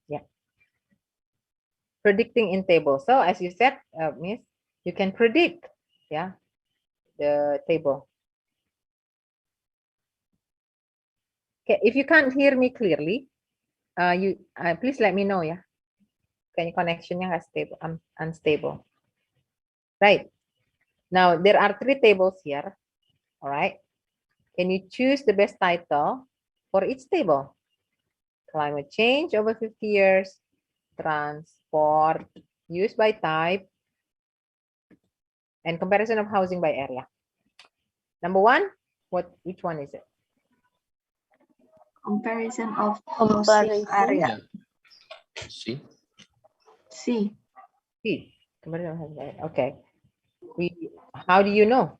Yeah. Predicting in table. So as you said, Miss, you can predict, yeah, the table. Okay, if you can't hear me clearly, you please let me know, yeah. Kayaknya connectionnya nggak stable, unstable. Right. Now there are 3 tables here. All right. Can you choose the best title for each table? Climate change over 50 years, transport, use by type, and comparison of housing by area. Number 1, which one is it? Comparison of housing area. See? C. C. Comparison of housing area. Okay. How do you know?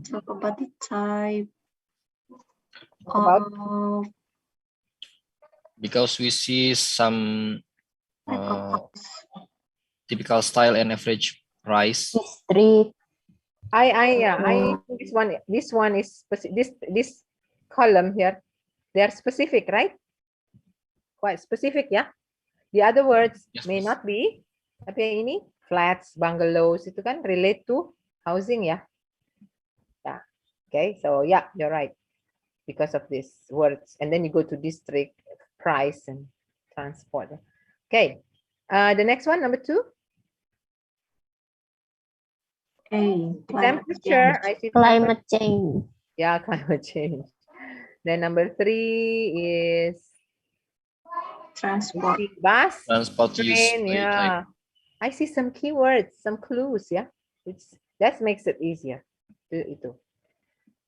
Talk about the type About? of Because we see some type of house. typical style and average price. Street. This one is this column here. They are specific, right? Quite specific, yeah. The other words Yes, may please. not be. Tapi yang ini flats, bungalows itu kan relate to housing, ya. Yeah. Okay, so yeah, you're right. Because of these words, and then you go to district, price, and transport. Okay, the next one, number 2. A. Temperature. I see Climate change. Yeah, climate change. Then number 3 is Transport. bus, Transport use train. by type. Yeah, I see some keywords, some clues. Yeah, that makes it easier.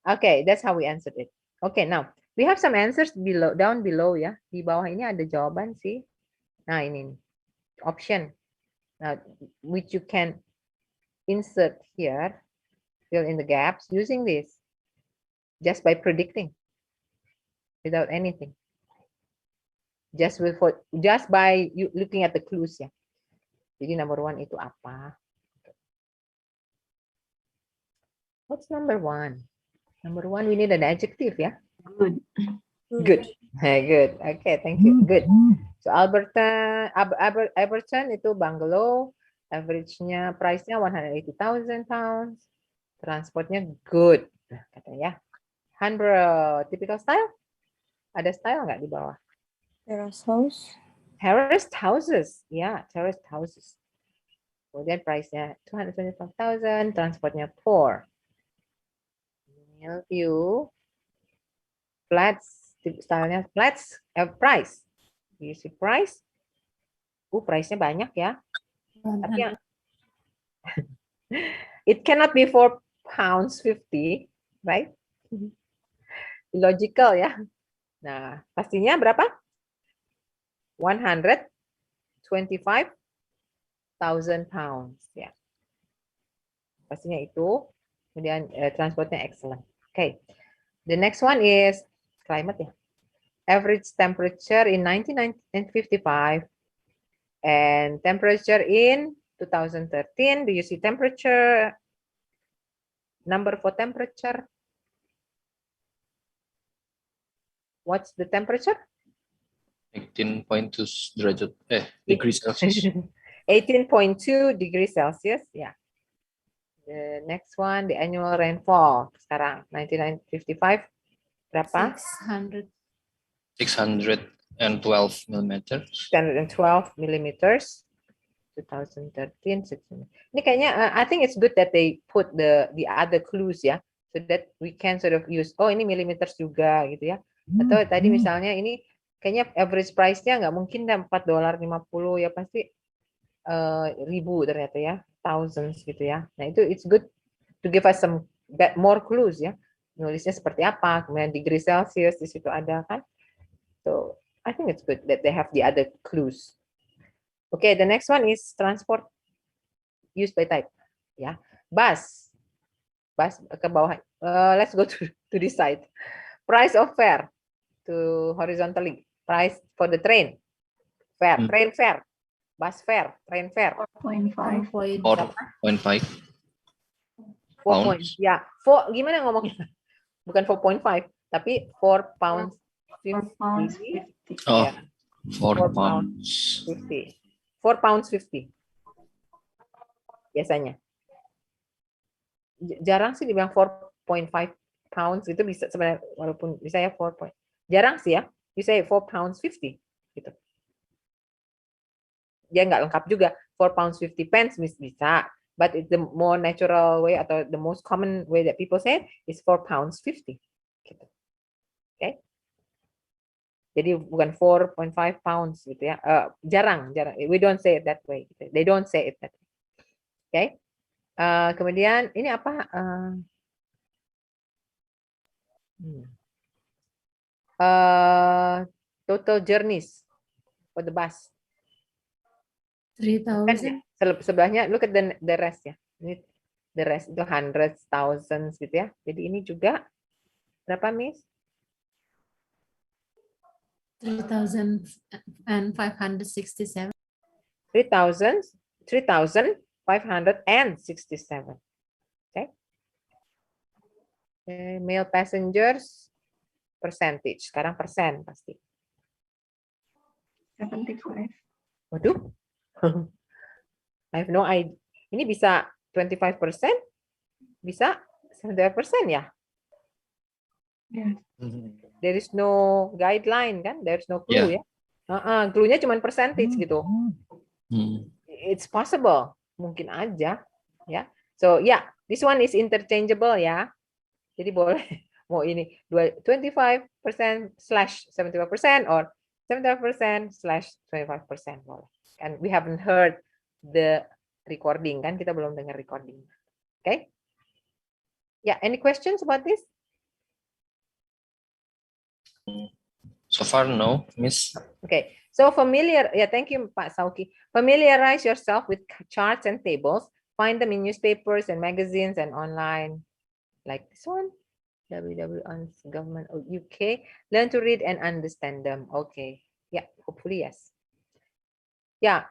Okay, that's how we answered it. Okay, now we have some answers down below. Ya, di bawah ini ada jawaban sih. Nah ini option. Now which you can insert here, fill in the gaps using this, just by predicting, without anything. Just by you looking at the clues ya. Jadi number 1 itu apa? What's number 1? Number 1 we need an adjective ya. Good. Good. Good. Okay, thank you. Good. So Alberton itu bungalow, average-nya price-nya 180,000 pounds. Transportnya good. Nah, katanya ya. Hanbro, typical style? Ada style nggak di bawah? Terrace house. Terraced houses. Ya, terraced houses. Kemudian price-nya 225,000, transportnya 4. View. Flats, stylenya flats, price. You see price? Price-nya banyak ya. Tapi yang it cannot be 4 pounds 50, right? Illogical ya. Nah, pastinya berapa? 125,000 pounds ya. Pastinya itu. Kemudian transportnya excellent. Okay. The next one is climate ya. Average temperature in 1955 and temperature in 2013. Do you see temperature? Number for temperature? What's the temperature? 18.2 derajat degrees Celsius. 18.2 degrees Celsius. Yeah. The next one, the annual rainfall. Sekarang 1955 berapa? 612 millimeters. 612 millimeters. 2013. 16. Ini kayaknya I think it's good that they put the other clues ya, so that we can sort of use. Oh ini millimeters juga gitu ya. Atau tadi misalnya ini kayaknya average price-nya nggak mungkin dah $4.50 ya, pasti ribu ternyata ya, thousands gitu ya. Nah itu it's good to give us some more clues ya. Nulisnya seperti apa, kemudian degree Celsius di situ ada kan. So I think it's good that they have the other clues. Okay, the next one is transport used by type. Ya, bus ke bawah. Let's go to this side. Price of fare to horizontally. Price for the train. Fare, train fare, bus fare, train fare. 4.5. 4.5 4 points. Ya, 4 gimana ngomongnya? Bukan 4.5, tapi 4 pounds pounds 50. 50. Oh, Yeah, 4 4 pounds pounds. 50. 4 pounds 50 biasanya. Jarang sih dibilang 4.5 pounds itu bisa sebenarnya, walaupun bisa ya 4 point. Jarang sih ya, bisa 4 pounds 50 gitu. Dia nggak lengkap juga. 4 pounds 50 pence bisa, but it's the more natural way atau the most common way that people say is 4 pounds 50 gitu. Okay? Jadi bukan 4.5 pounds gitu ya. Jarang. We don't say it that way. Gitu. They don't say it that way. Okay? Kemudian ini apa? Total journeys for the bus. 3,000. Sebelahnya look at the rest ya. Ini the rest itu hundreds, thousands gitu ya. Jadi ini juga berapa, Miss? 3,567. 3,567. Okay. Male passengers percentage. Sekarang persen pasti. 75. Waduh. I have no idea. Ini bisa 25%, bisa 75% ya. Yes. There is no guideline kan? There is no clue Yeah. ya. Clue-nya cuma percentage gitu. Hmm. It's possible, mungkin aja ya. So yeah, this one is interchangeable ya. Jadi boleh mau ini 25% / 75% or 75% / 25% boleh. And we haven't heard the recording kan, kita belum dengar recording. Okay? Yeah, any questions about this? So far, no, Miss. Okay, so thank you, Pak Sauki. Familiarize yourself with charts and tables. Find them in newspapers and magazines and online, like this one, www on government of UK. Learn to read and understand them. Okay, yeah, hopefully yes. Yeah,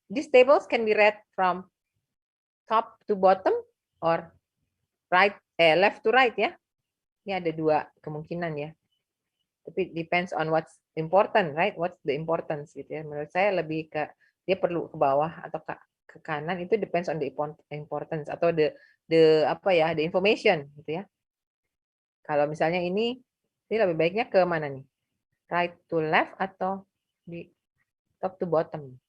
these tables can be read from top to bottom or left to right ya. Ini ada dua kemungkinan ya. Tapi depends on what's important, right? What's the importance gitu ya. Menurut saya lebih ke dia perlu ke bawah atau ke kanan, itu depends on the importance atau the information gitu ya. Kalau misalnya ini lebih baiknya ke mana nih? Right to left atau di top to bottom?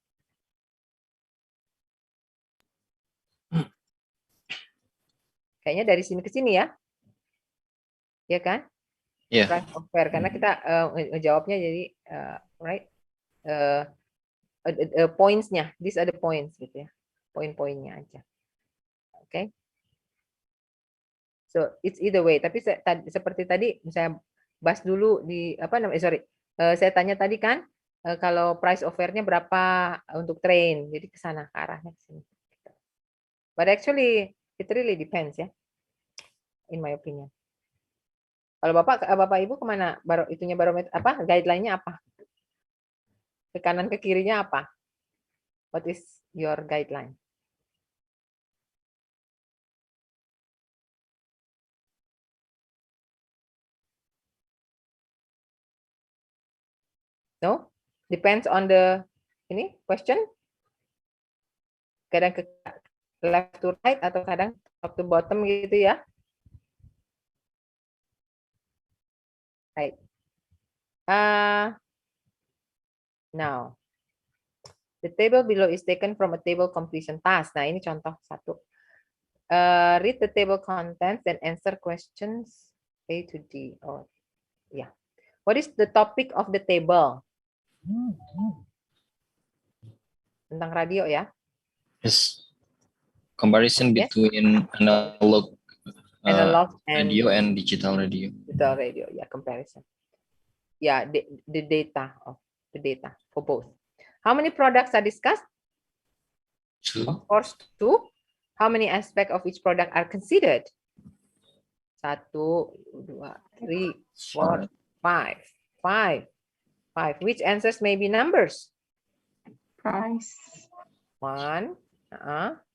Kayaknya dari sini ke sini ya. Ya kan? Yeah. Price of fair, karena kita ngejawabnya jadi right points-nya, these are the points gitu ya, poin-poinnya aja. Oke, okay. So it's either way. Tapi seperti tadi misalnya bahas dulu di saya tanya tadi kan kalau price of fair-nya berapa untuk train, jadi ke sana, ke arahnya ke sini. But actually it really depends ya, in my opinion. Kalau Bapak Ibu kemana? Itunya barometer apa? Guideline-nya apa? Ke kanan ke kirinya apa? What is your guideline? No? Depends on the question. Kadang ke left to right atau kadang top to bottom gitu ya. Right. Now, the table below is taken from a table completion task. Nah, ini contoh satu. Read the table contents and answer questions A to D. Oh, yeah. What is the topic of the table? Tentang radio ya. Yes. Comparison Yes. between analog and radio and digital radio. Digital radio, yeah, comparison. Yeah, the data for both. How many products are discussed? 2. Of course, 2. How many aspects of each product are considered? 1, 2, 3, 4, 5. 5. Which answers may be numbers? Price. 1.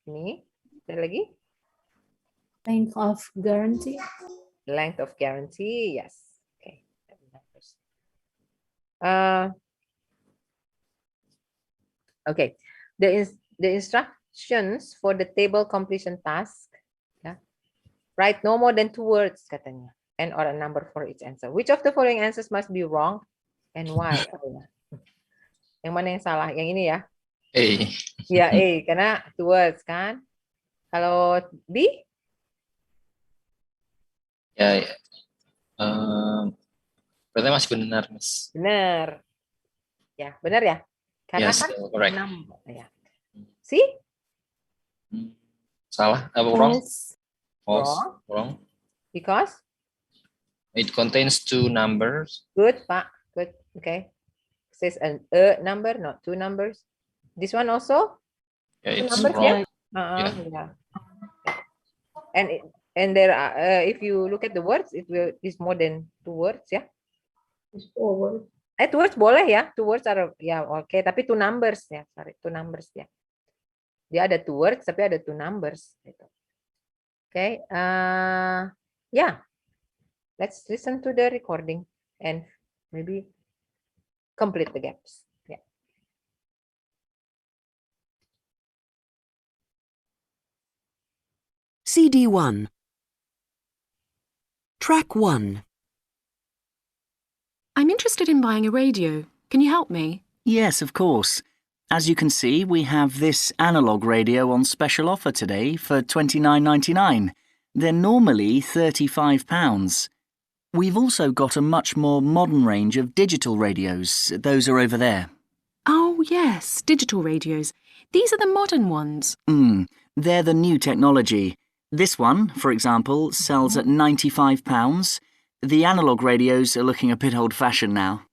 Ini. Ada lagi? Length of guarantee. Length of guarantee, yes. Okay. Okay. The instructions for the table completion task. Yeah. Write no more than 2 words katanya, and or a number for each answer. Which of the following answers must be wrong and why? Oh, ya. Yang mana yang salah? Yang ini ya? A. Ya, karena 2 words kan. Kalau B? Ya, berarti masih benar, Mas. Benar. Ya, benar ya? Karena Yes, kan correct. 6. Ya. See? Salah, apa wrong? False. Wrong. Because? It contains 2 numbers. Good, Pak. Good. Okay. Says a number, not 2 numbers. This one also? Yeah, it's Numbers, wrong. yeah. Yeah. And there are, if you look at the words, it will is more than 2 words, ya. It's forward. 2 words boleh ya. 2 words are ya oke, tapi 2 numbers ya. Sorry, 2 numbers ya. Dia ada 2 words tapi ada 2 numbers gitu. Okay. Yeah. Let's listen to the recording and maybe complete the gaps. Yeah. CD1. Track 1. I'm interested in buying a radio. Can you help me? Yes, of course. As you can see, we have this analogue radio on special offer today for $29.99. They're normally £35. We've also got a much more modern range of digital radios. Those are over there. Oh, yes, digital radios. These are the modern ones. They're the new technology. This one, for example, sells at £95. The analogue radios are looking a bit old-fashioned now.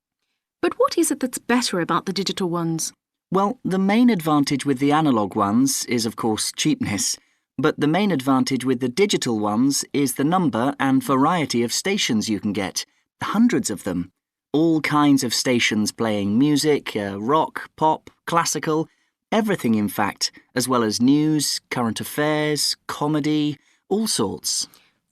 But what is it that's better about the digital ones? Well, the main advantage with the analogue ones is, of course, cheapness. But the main advantage with the digital ones is the number and variety of stations you can get. Hundreds of them. All kinds of stations playing music, rock, pop, classical, everything in fact, as well as news, current affairs, comedy, all sorts.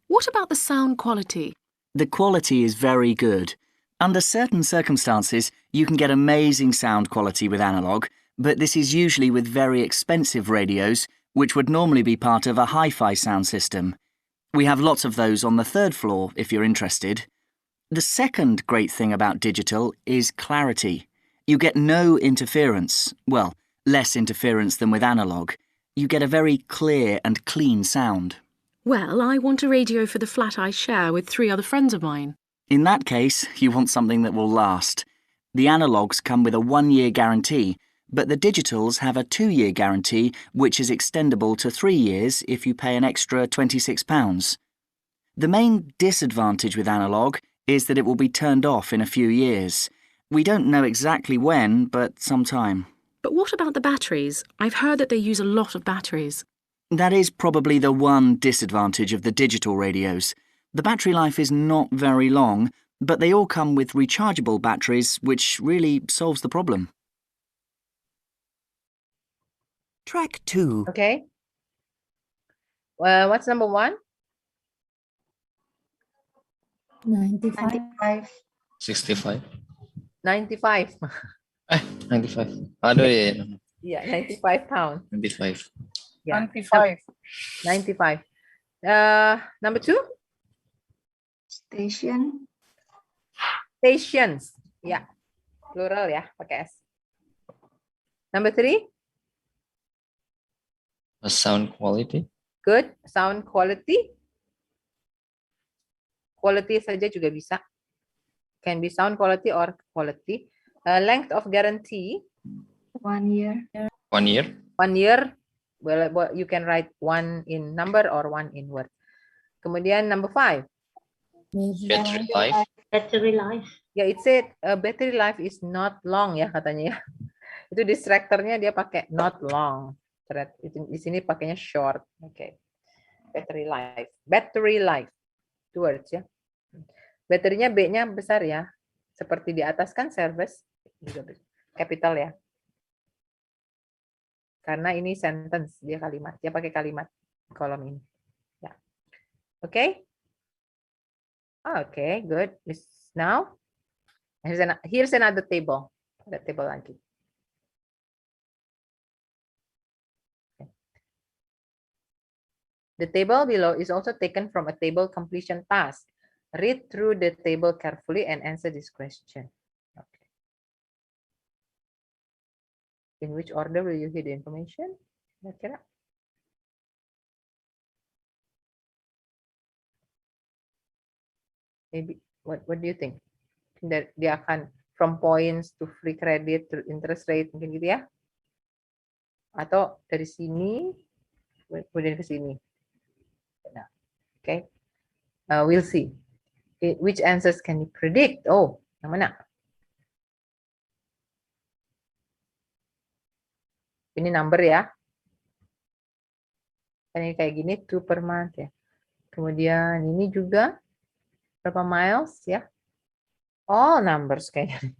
What about the sound quality? The quality is very good. Under certain circumstances, you can get amazing sound quality with analogue, but this is usually with very expensive radios, which would normally be part of a hi-fi sound system. We have lots of those on the 3rd floor, if you're interested. The second great thing about digital is clarity. You get no interference. Well, less interference than with analogue. You get a very clear and clean sound. Well, I want a radio for the flat I share with 3 other friends of mine. In that case, you want something that will last. The analogues come with a 1-year guarantee, but the digitals have a 2-year guarantee, which is extendable to 3 years if you pay an extra £26. The main disadvantage with analogue is that it will be turned off in a few years. We don't know exactly when, but sometime. But what about the batteries? I've heard that they use a lot of batteries. That is probably the one disadvantage of the digital radios. The battery life is not very long, but they all come with rechargeable batteries, which really solves the problem. Track 2. Okay. What's number 1? 95. 95. 65. 95. 95. Aduh ya. Yeah, 95 pounds. 95. Yeah. 95. 95. Number 2? Station. Stations. Yeah. Plural ya, pakai S. Number 3? Sound quality. Good. Sound quality. Quality saja juga bisa. Can be sound quality or quality. Length of guarantee. 1 year. 1 year. 1 year. Well, you can write 1 in number or 1 in word. Kemudian number 5. Battery life. Battery life. Ya, it said battery life is not long ya katanya ya. Itu distractornya dia pakai not long. Di sini pakainya short. Oke. Battery life. Battery life. 2 words ya. Baterinya B-nya besar ya. Seperti di atas kan service juga capital ya. Karena ini sentence, dia kalimat. Dia pakai kalimat kolom ini. Ya. Oke? Okay, good. Now, here's another table. Ada table lagi. The table below is also taken from a table completion task. Read through the table carefully and answer this question. Okay. In which order will you hear the information? Kira-kira? Maybe what do you think? That dia akan from points to free credit to interest rate mungkin gitu ya? Atau dari sini kemudian ke sini? Nah, okay, we'll see. Okay, which answers can you predict? Oh, yang mana? Ini number ya. Ini kayak gini 2 per month ya. Kemudian ini juga berapa miles ya? All numbers kayaknya.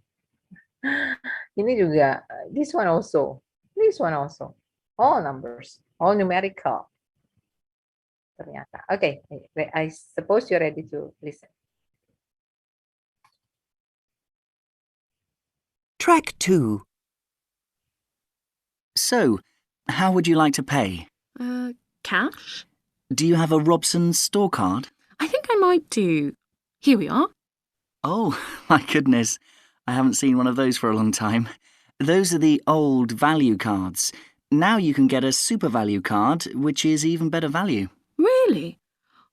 Ini juga this one also. This one also. All numbers, all numerical. Ternyata. Okay, I suppose you're ready to listen. Track 2. So, how would you like to pay? Cash? Do you have a Robson's store card? I think I might do. Here we are. Oh, my goodness. I haven't seen one of those for a long time. Those are the old value cards. Now you can get a super value card, which is even better value. Really?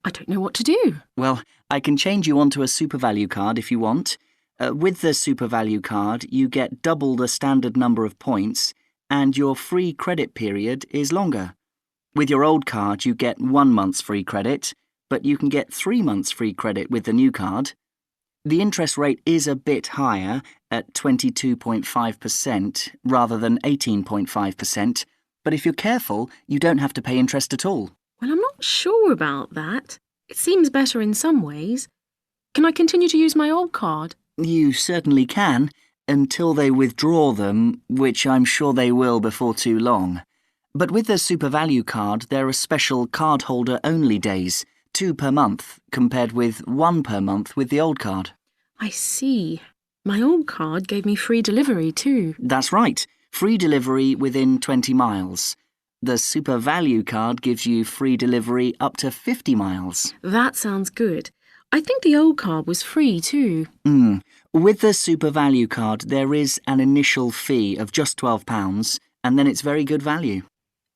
I don't know what to do. Well, I can change you onto a super value card if you want. With the super value card, you get double the standard number of points, and your free credit period is longer. With your old card, you get 1 month's free credit, but you can get 3 months free credit with the new card. The interest rate is a bit higher at 22.5% rather than 18.5%, but if you're careful, you don't have to pay interest at all. Well, I'm not sure about that. It seems better in some ways. Can I continue to use my old card? You certainly can, until they withdraw them, which I'm sure they will before too long. But with the Super Value card, there are special cardholder-only days, 2 per month, compared with 1 per month with the old card. I see. My old card gave me free delivery too. That's right, free delivery within 20 miles. The Super Value card gives you free delivery up to 50 miles. That sounds good. I think the old card was free too. With the Super Value card, there is an initial fee of just £12, and then it's very good value.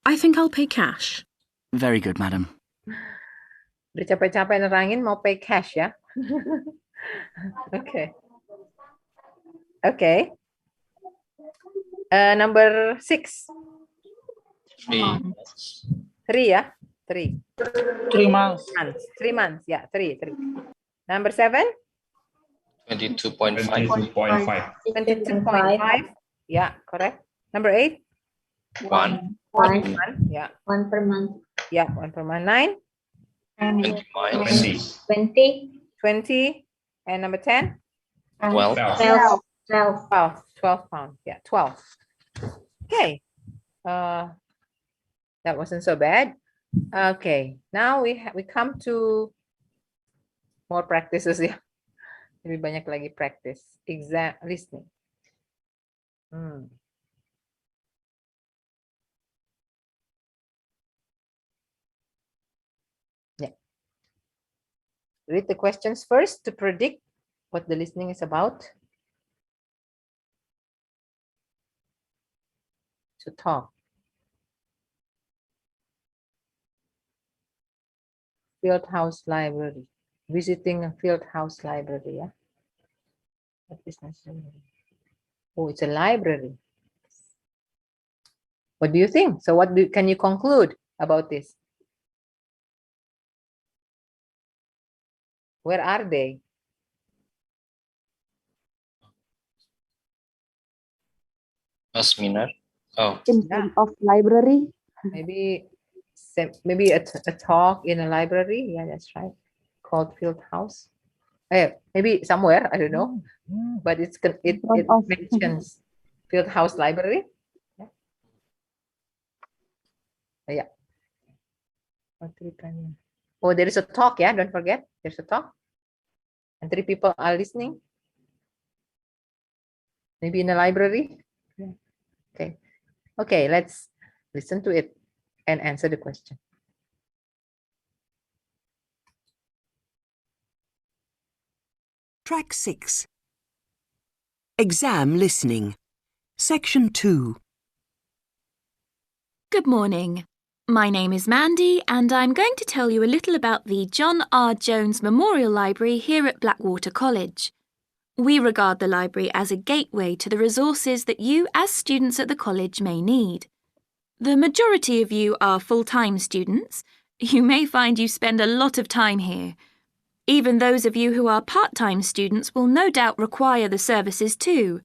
I think I'll pay cash. Very good, madam. Udah capek-capek nerangin mau pay cash ya. Okay. Okay. Number 6. 3. 3 ya. 3. 3 months. 3 months. Yeah, 3. Number 7. 22.5. 22.5. Yeah, correct. Number 8. 1. 1 Yeah. 1 per month. Yeah, 1 per month. 9. 20 miles. 20 20. And number 10. 12. 12 12 pounds. Yeah, 12. Okay. That wasn't so bad. Okay. Now we come to more practices ya. Lebih banyak lagi practice. Exam listening. Yeah. Read the questions first to predict what the listening is about. To talk. Field house library. Visiting a field house library. Yeah. What is necessary? Oh, it's a library. What do you think? So what can you conclude about this? Where are they? A seminar. Oh, In front of library. Maybe a talk in a library. Yeah, that's right. Called field house. Maybe somewhere, I don't know. But it mentions field house library. Yeah. Oh, there is a talk. Yeah, don't forget. There's a talk. And 3 people are listening. Maybe in a library. Yeah. Okay. Okay, let's listen to it and answer the question. Track 6. Exam listening. Section 2. Good morning. My name is Mandy and I'm going to tell you a little about the John R. Jones Memorial Library here at Blackwater College. We regard the library as a gateway to the resources that you as students at the college may need. The majority of you are full-time students. You may find you spend a lot of time here. Even those of you who are part-time students will no doubt require the services too.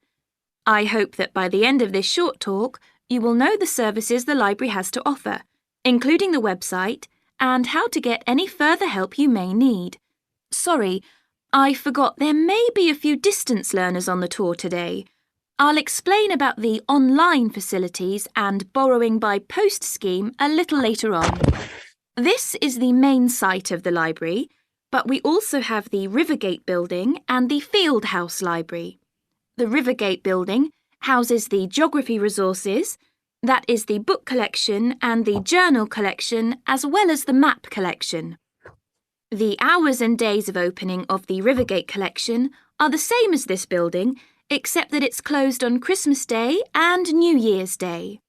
I hope that by the end of this short talk, you will know the services the library has to offer, including the website and how to get any further help you may need. Sorry, I forgot there may be a few distance learners on the tour today. I'll explain about the online facilities and borrowing by post scheme a little later on. This is the main site of the library, but we also have the Rivergate building and the Field House Library. The Rivergate building houses the geography resources, that is the book collection and the journal collection, as well as the map collection. The hours and days of opening of the Rivergate collection are the same as this building, except that it's closed on Christmas Day and New Year's Day.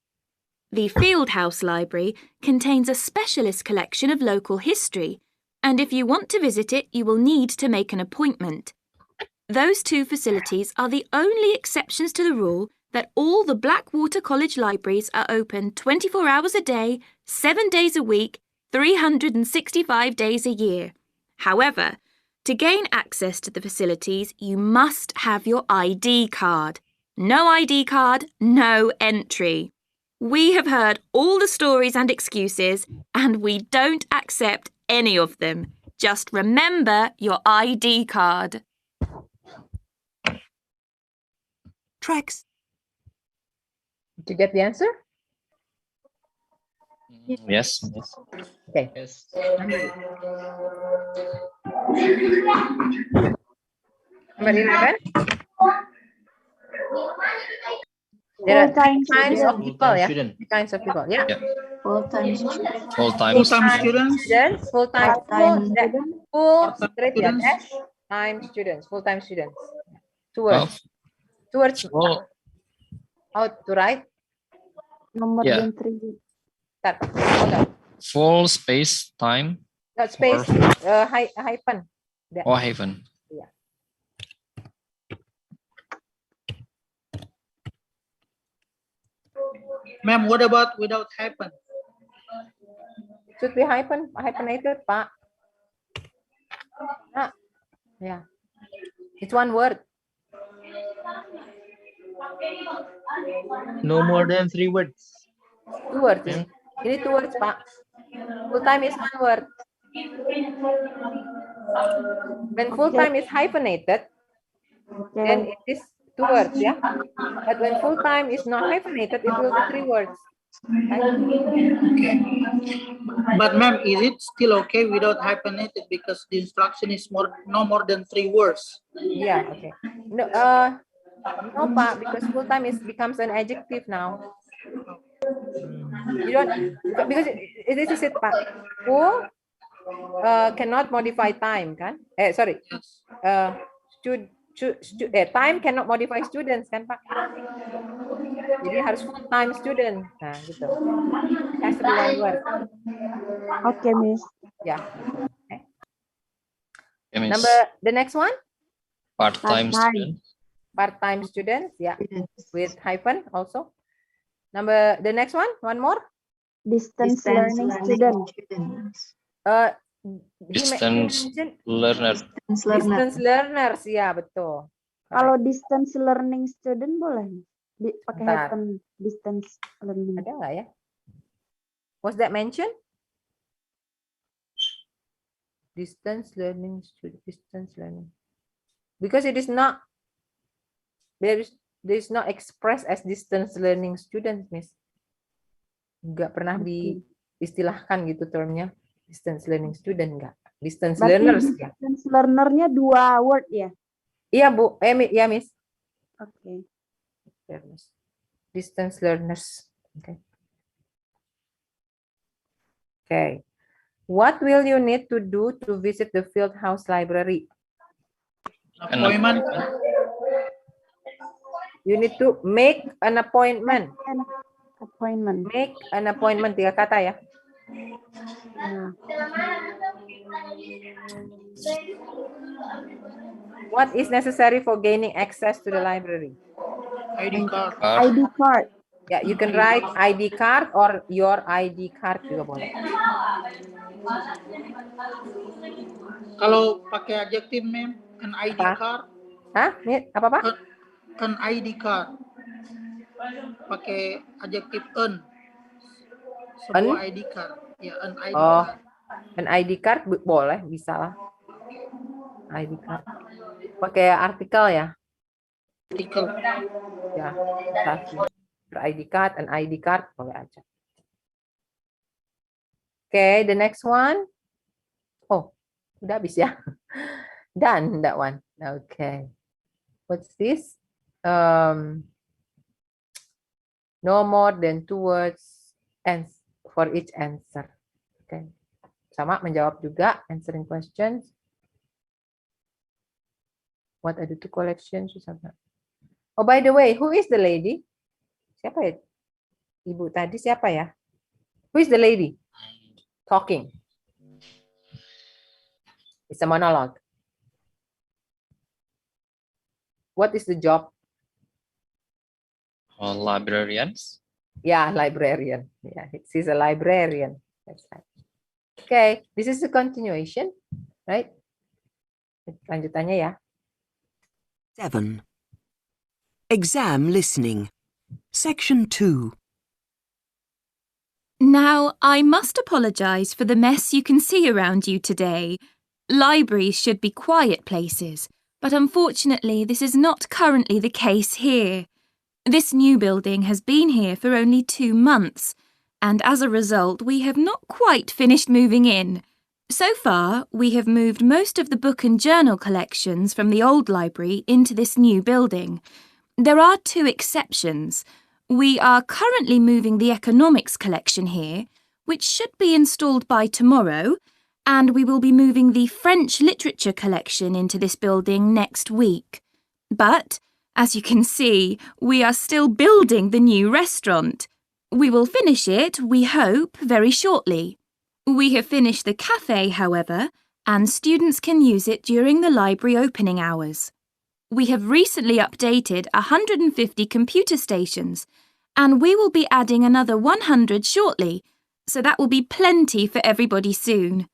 The Field House Library contains a specialist collection of local history, and if you want to visit it, you will need to make an appointment. Those 2 facilities are the only exceptions to the rule that all the Blackwater College libraries are open 24 hours a day, 7 days a week, 365 days a year. However, to gain access to the facilities, you must have your ID card. No ID card, no entry. We have heard all the stories and excuses, and we don't accept any of them. Just remember your ID card. Tracks. Did you get the answer? Yes. Okay. Yes. Number 11. There are 3 kinds of people, yeah? 3 kinds of people, yeah. Full-time student. Full-time Full-time student. students. Full-time, full, straight, yeah, Students. dash, time students, full-time students. 2 words. Oh, 2 words. full, How to write? Nomor Yeah. dan 3. Start. Hold on. full space time Not space, hyphen. There. or hyphen. Ma'am, what about without hyphen? Should be hyphenated, Pak. Ah, yeah. It's 1 word. No more than 3 words. 2 words. Ini 2 words, Pak. Full time is 1 word. When full time is hyphenated, then it is 2 words, yeah. But when full time is not hyphenated, it will be 3 words. Okay. But ma'am, is it still okay without hyphenated because the instruction is no more than 3 words? Yeah, okay. No, no, Pak, because full time becomes an adjective now. You don't, because this is it, Pak. Full cannot modify time, kan? Sorry. Time cannot modify students, kan, Pak? Jadi harus full time student. Nah, gitu. It has to be 1 word. Oke, Miss. Yeah. Okay. That means The next one, part-time Part-time. student. part-time students, yeah, with hyphen also. The next one more. Distance learning student. Distance learner. Distance learners, ya betul. Kalau distance learning student boleh pakai Bentar. hyphen distance learning. Ada nggak ya? Was that mentioned? Distance learning student, distance learning. Because it is not, there is not expressed as distance learning students, Miss. Nggak pernah diistilahkan gitu termnya distance learning student, nggak. Distance Berarti learners ya. distance learner-nya 2 word ya? Iya, Bu. Ya, Miss. Oke. Distance learners. Okay. Okay. What will you need to do to visit the field house library? Appointment. You need to make an appointment. Appointment. Make an appointment, 3 kata ya. Nah, What is necessary for gaining access to the library? ID card. ID card. Ya, you can write ID card or your ID card juga boleh. Kalau pakai adjektif, ma'am, an ID Apa? card. Hah? Apa, Pak? An ID card. Pakai adjektif an. Sebuah ID card. Ya, an ID Oh, card. an ID card boleh, bisa lah. ID card. Pakai artikel ya? Artikel. Ya, bisa sih. ID card, an ID card, boleh aja. Okay, the next one. Oh, udah habis ya. Done, that one. Okay. What's this? No more than 2 words and for each answer. Okay. Sama menjawab juga, answering questions. What are the 2 collections? Oh, by the way, who is the lady? Siapa ya? Ibu tadi siapa ya? Who is the lady? Talking. It's a monologue. What is the job? Librarians. Yeah, librarian. Yeah, she's a librarian. That's right. Okay, this is the continuation, right? Lanjutannya ya. 7. Exam listening. Section 2. Now, I must apologise for the mess you can see around you today. Libraries should be quiet places, but unfortunately this is not currently the case here. This new building has been here for only 2 months, and as a result we have not quite finished moving in. So far, we have moved most of the book and journal collections from the old library into this new building. There are 2 exceptions. We are currently moving the economics collection here, which should be installed by tomorrow, and we will be moving the French literature collection into this building next week. But, as you can see, we are still building the new restaurant. We will finish it, we hope, very shortly. We have finished the cafe, however, and students can use it during the library opening hours. We have recently updated 150 computer stations, and we will be adding another 100 shortly, so that will be plenty for everybody soon.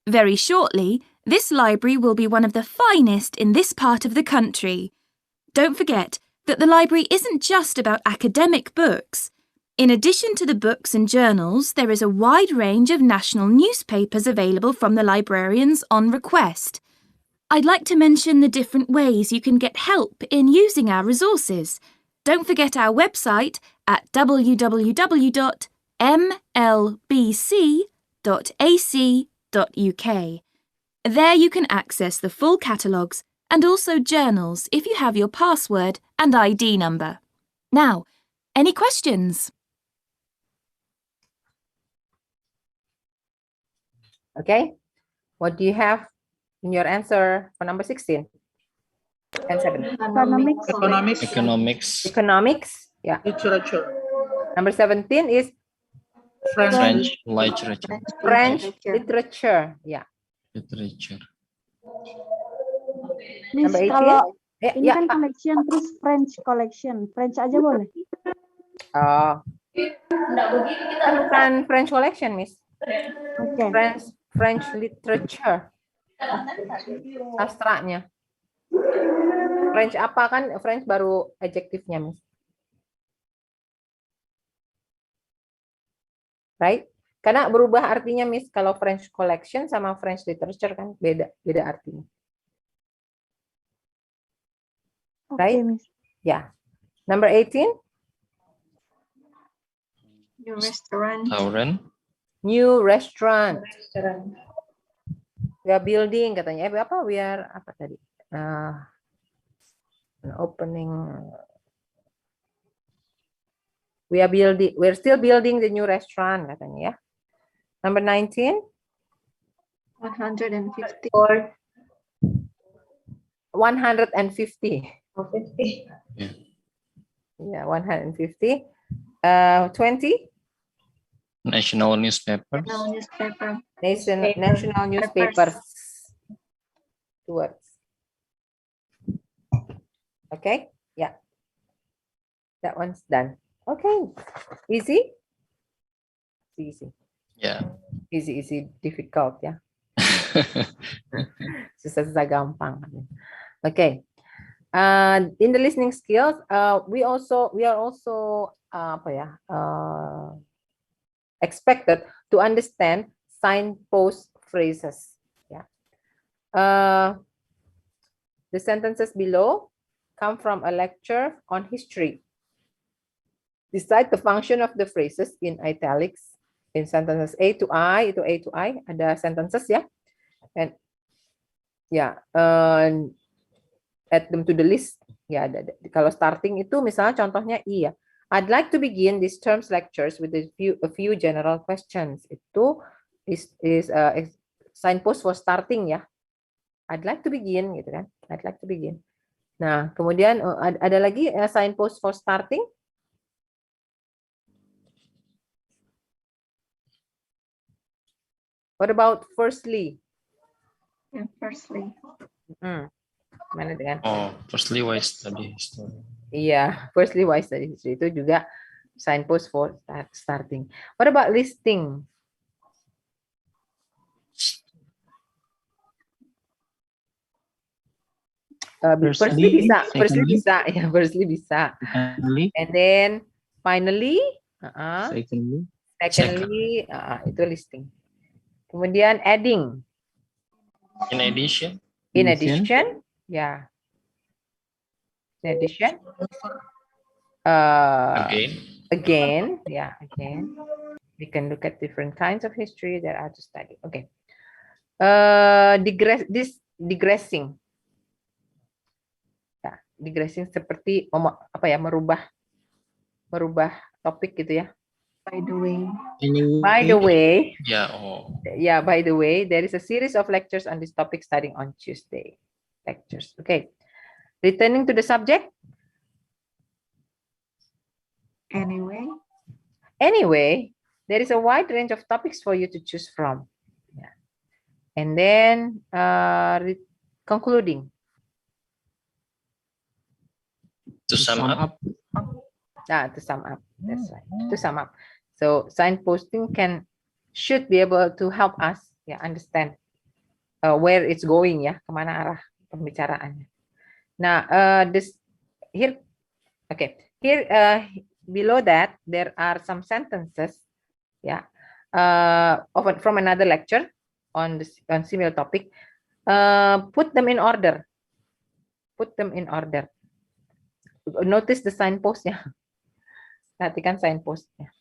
Very shortly, this library will be one of the finest in this part of the country. Don't forget that the library isn't just about academic books. In addition to the books and journals, there is a wide range of national newspapers available from the librarians on request. I'd like to mention the different ways you can get help in using our resources. Don't forget our website at www.mlbc.ac.uk. There you can access the full catalogues and also journals if you have your password and ID number. Now, any questions? Okay. What do you have in your answer for number 16 and 17? Economics. Economics. Yeah. Literature. Number 17 is French literature. French literature. Yeah. Literature. Miss, Number 18. kalau ini Ya, kan Pak. collection terus French collection. French aja boleh? Oh. Kan bukan French collection, Miss. Oke. French literature. Sastranya. French apa kan? French baru adjektifnya, Miss. Right? Karena berubah artinya, Miss. Kalau French collection sama French literature kan beda artinya. Right? Miss. Yeah. Number 18. New restaurant. Tauren. New restaurant. We are building katanya. Apa? We are apa tadi? An opening. We are building. We're still building the new restaurant katanya ya. Number 19. 150. Or 150. Or 50. Yeah, 150. 20. National newspapers. No newspaper. National newspapers. 2 words. Okay, yeah. That one's done. Okay, easy? Easy. Yeah. Easy, difficult ya. Susah-susah gampang. Okay. In the listening skills, we are also expected to understand signpost phrases. Yeah. The sentences below come from a lecture on history. Decide the function of the phrases in italics. In sentences A to I, ada sentences ya. And ya, add them to the list. Ya, kalau starting itu misalnya contohnya I ya. I'd like to begin these terms lectures with a few general questions. Itu is signpost for starting ya. I'd like to begin gitu kan. I'd like to begin. Nah, kemudian ada lagi signpost for starting. What about firstly? Yeah, firstly. Mana dengan? Oh, firstly, why study history? Iya, firstly why study history itu juga signpost for starting. What about listing? Firstly bisa, firstly bisa, ya firstly bisa. And then finally, secondly, itu listing. Kemudian adding. In addition. In addition, ya. In addition. Again, yeah, again. We can look at different kinds of history that are to study. Okay. Digressing. Ya, digressing seperti merubah topik gitu ya. By the way. By the way. Yeah. Oh. Yeah, by the way, there is a series of lectures on this topic starting on Tuesday. Lectures. Okay. Returning to the subject. Anyway, there is a wide range of topics for you to choose from. Yeah. And then concluding. To sum up. To sum up. That's right. To sum up. So signposting should be able to help us understand where it's going ya, kemana arah pembicaraannya. Nah, here below that there are some sentences from another lecture on similar topic. Put them in order. Notice the signpost ya. Perhatikan signpostnya.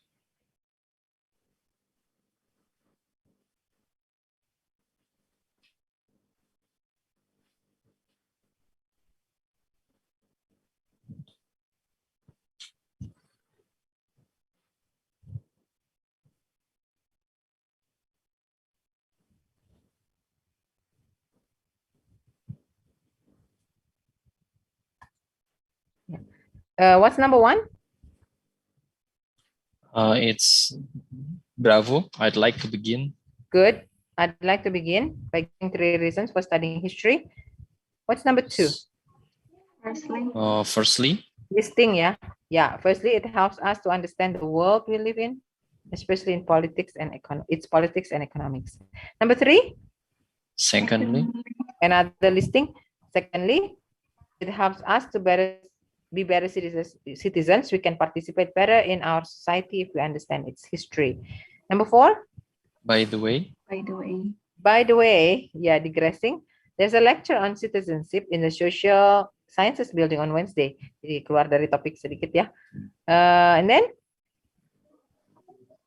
What's number 1? It's bravo. I'd like to begin. Good. I'd like to begin by giving 3 reasons for studying history. What's number 2? Firstly. Listing, yeah. Yeah. Firstly, it helps us to understand the world we live in, especially in politics and economics. Number 3. Secondly. Another listing. Secondly, it helps us to be better citizens. We can participate better in our society if we understand its history. Number 4. By the way. By the way, yeah, digressing. There's a lecture on citizenship in the social sciences building on Wednesday. Jadi keluar dari topik sedikit ya. And then?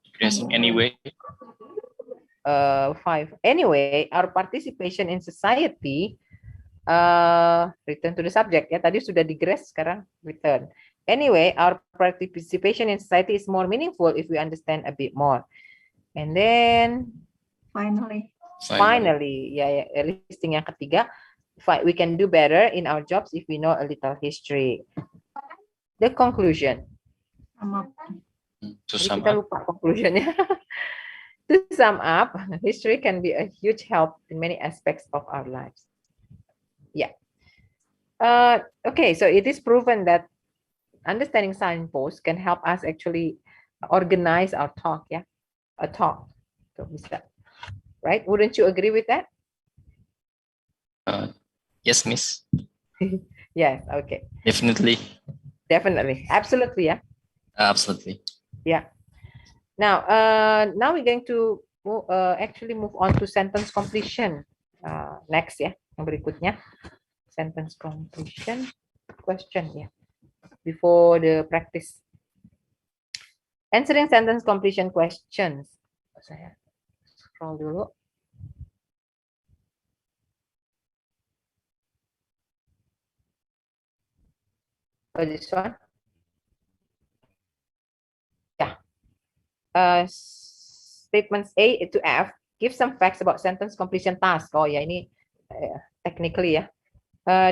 Digressing anyway. 5. Anyway, our participation in society, return to the subject ya. Tadi sudah digress, sekarang return. Anyway, our participation in society is more meaningful if we understand a bit more. And then Finally. finally, ya, listing yang ketiga, we can do better in our jobs if we know a little history. The conclusion. To Jadi sum kita up, lupa conclusionnya. To sum up, history can be a huge help in many aspects of our lives. Yeah. Okay, so it is proven that understanding signposts can help us actually organize our talk, yeah? A talk. So, right? Wouldn't you agree with that? yes, Miss. Yes, okay. Definitely. Definitely. Absolutely, yeah. Absolutely. Yeah. Now, now we're going to actually move on to sentence completion. Next ya, yang berikutnya. Sentence completion question ya. Before the practice. Answering sentence completion questions. Saya scroll dulu. Oh, this one. Yeah. Statements A to F give some facts about sentence completion task. Oh ya, ini technically ya.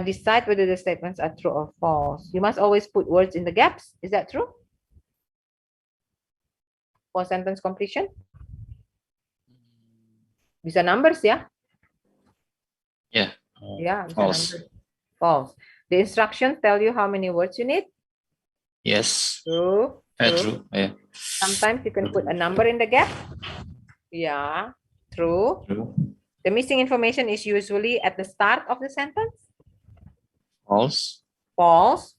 Decide whether the statements are true or false. You must always put words in the gaps. Is that true? For sentence completion? Bisa numbers ya? Yeah. Yeah, bisa False. numbers. False. The instructions tell you how many words you need. Yes. True. True. Yeah. Sometimes you can put a number in the gap. Yeah, true. True. The missing information is usually at the start of the sentence. False. False.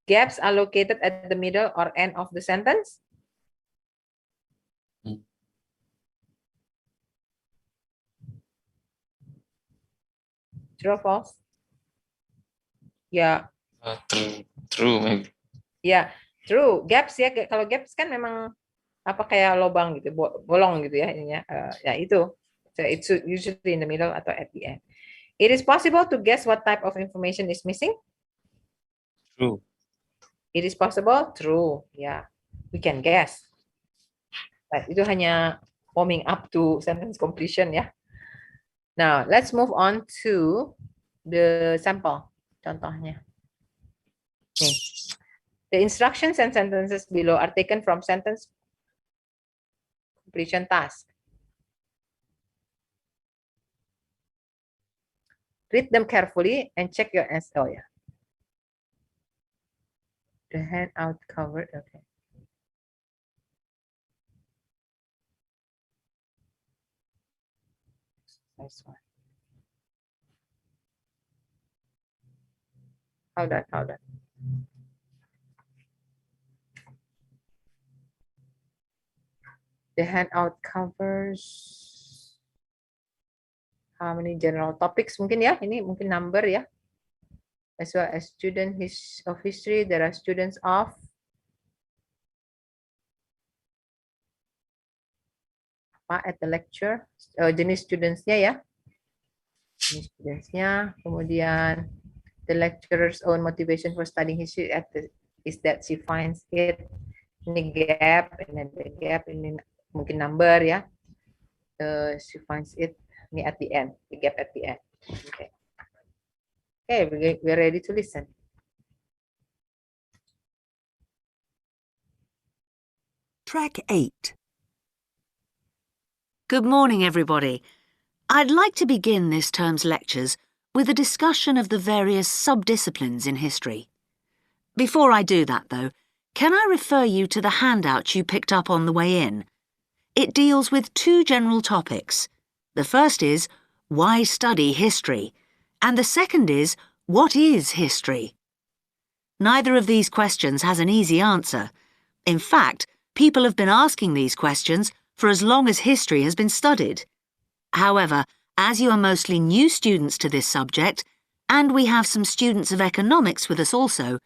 Gaps are located at the middle or end of the sentence. True or false? Yeah. True maybe. Ya, true. Gaps ya, kalau gaps kan memang apa kayak lubang gitu, bolong gitu ya ininya. Ya itu. So it's usually in the middle atau at the end. It is possible to guess what type of information is missing. True. It is possible. True. Ya, we can guess. Nah, itu hanya warming up to sentence completion ya. Now let's move on to the sample. Contohnya. Nih. The instructions and sentences below are taken from sentence completion task. Read them carefully and check your answer. Oh, yeah. The handout covered. Okay. Nice one. Hold on. The handout covers how many general topics mungkin ya, ini mungkin number ya. As well as student of history, there are students of apa at the lecture, jenis studentsnya ya. Jenis studentsnya, kemudian the lecturer's own motivation for studying history is that she finds it. Ini gap, and then the gap ini mungkin number ya. She finds it ini at the end, the gap at the end. Okay. Okay, we're ready to listen. Track 8. Good morning, everybody. I'd like to begin this term's lectures with a discussion of the various sub-disciplines in history. Before I do that, though, can I refer you to the handout you picked up on the way in? It deals with two general topics. The first is, why study history? And the second is, what is history? Neither of these questions has an easy answer. In fact, people have been asking these questions for as long as history has been studied. However, as you are mostly new students to this subject, and we have some students of economics with us also,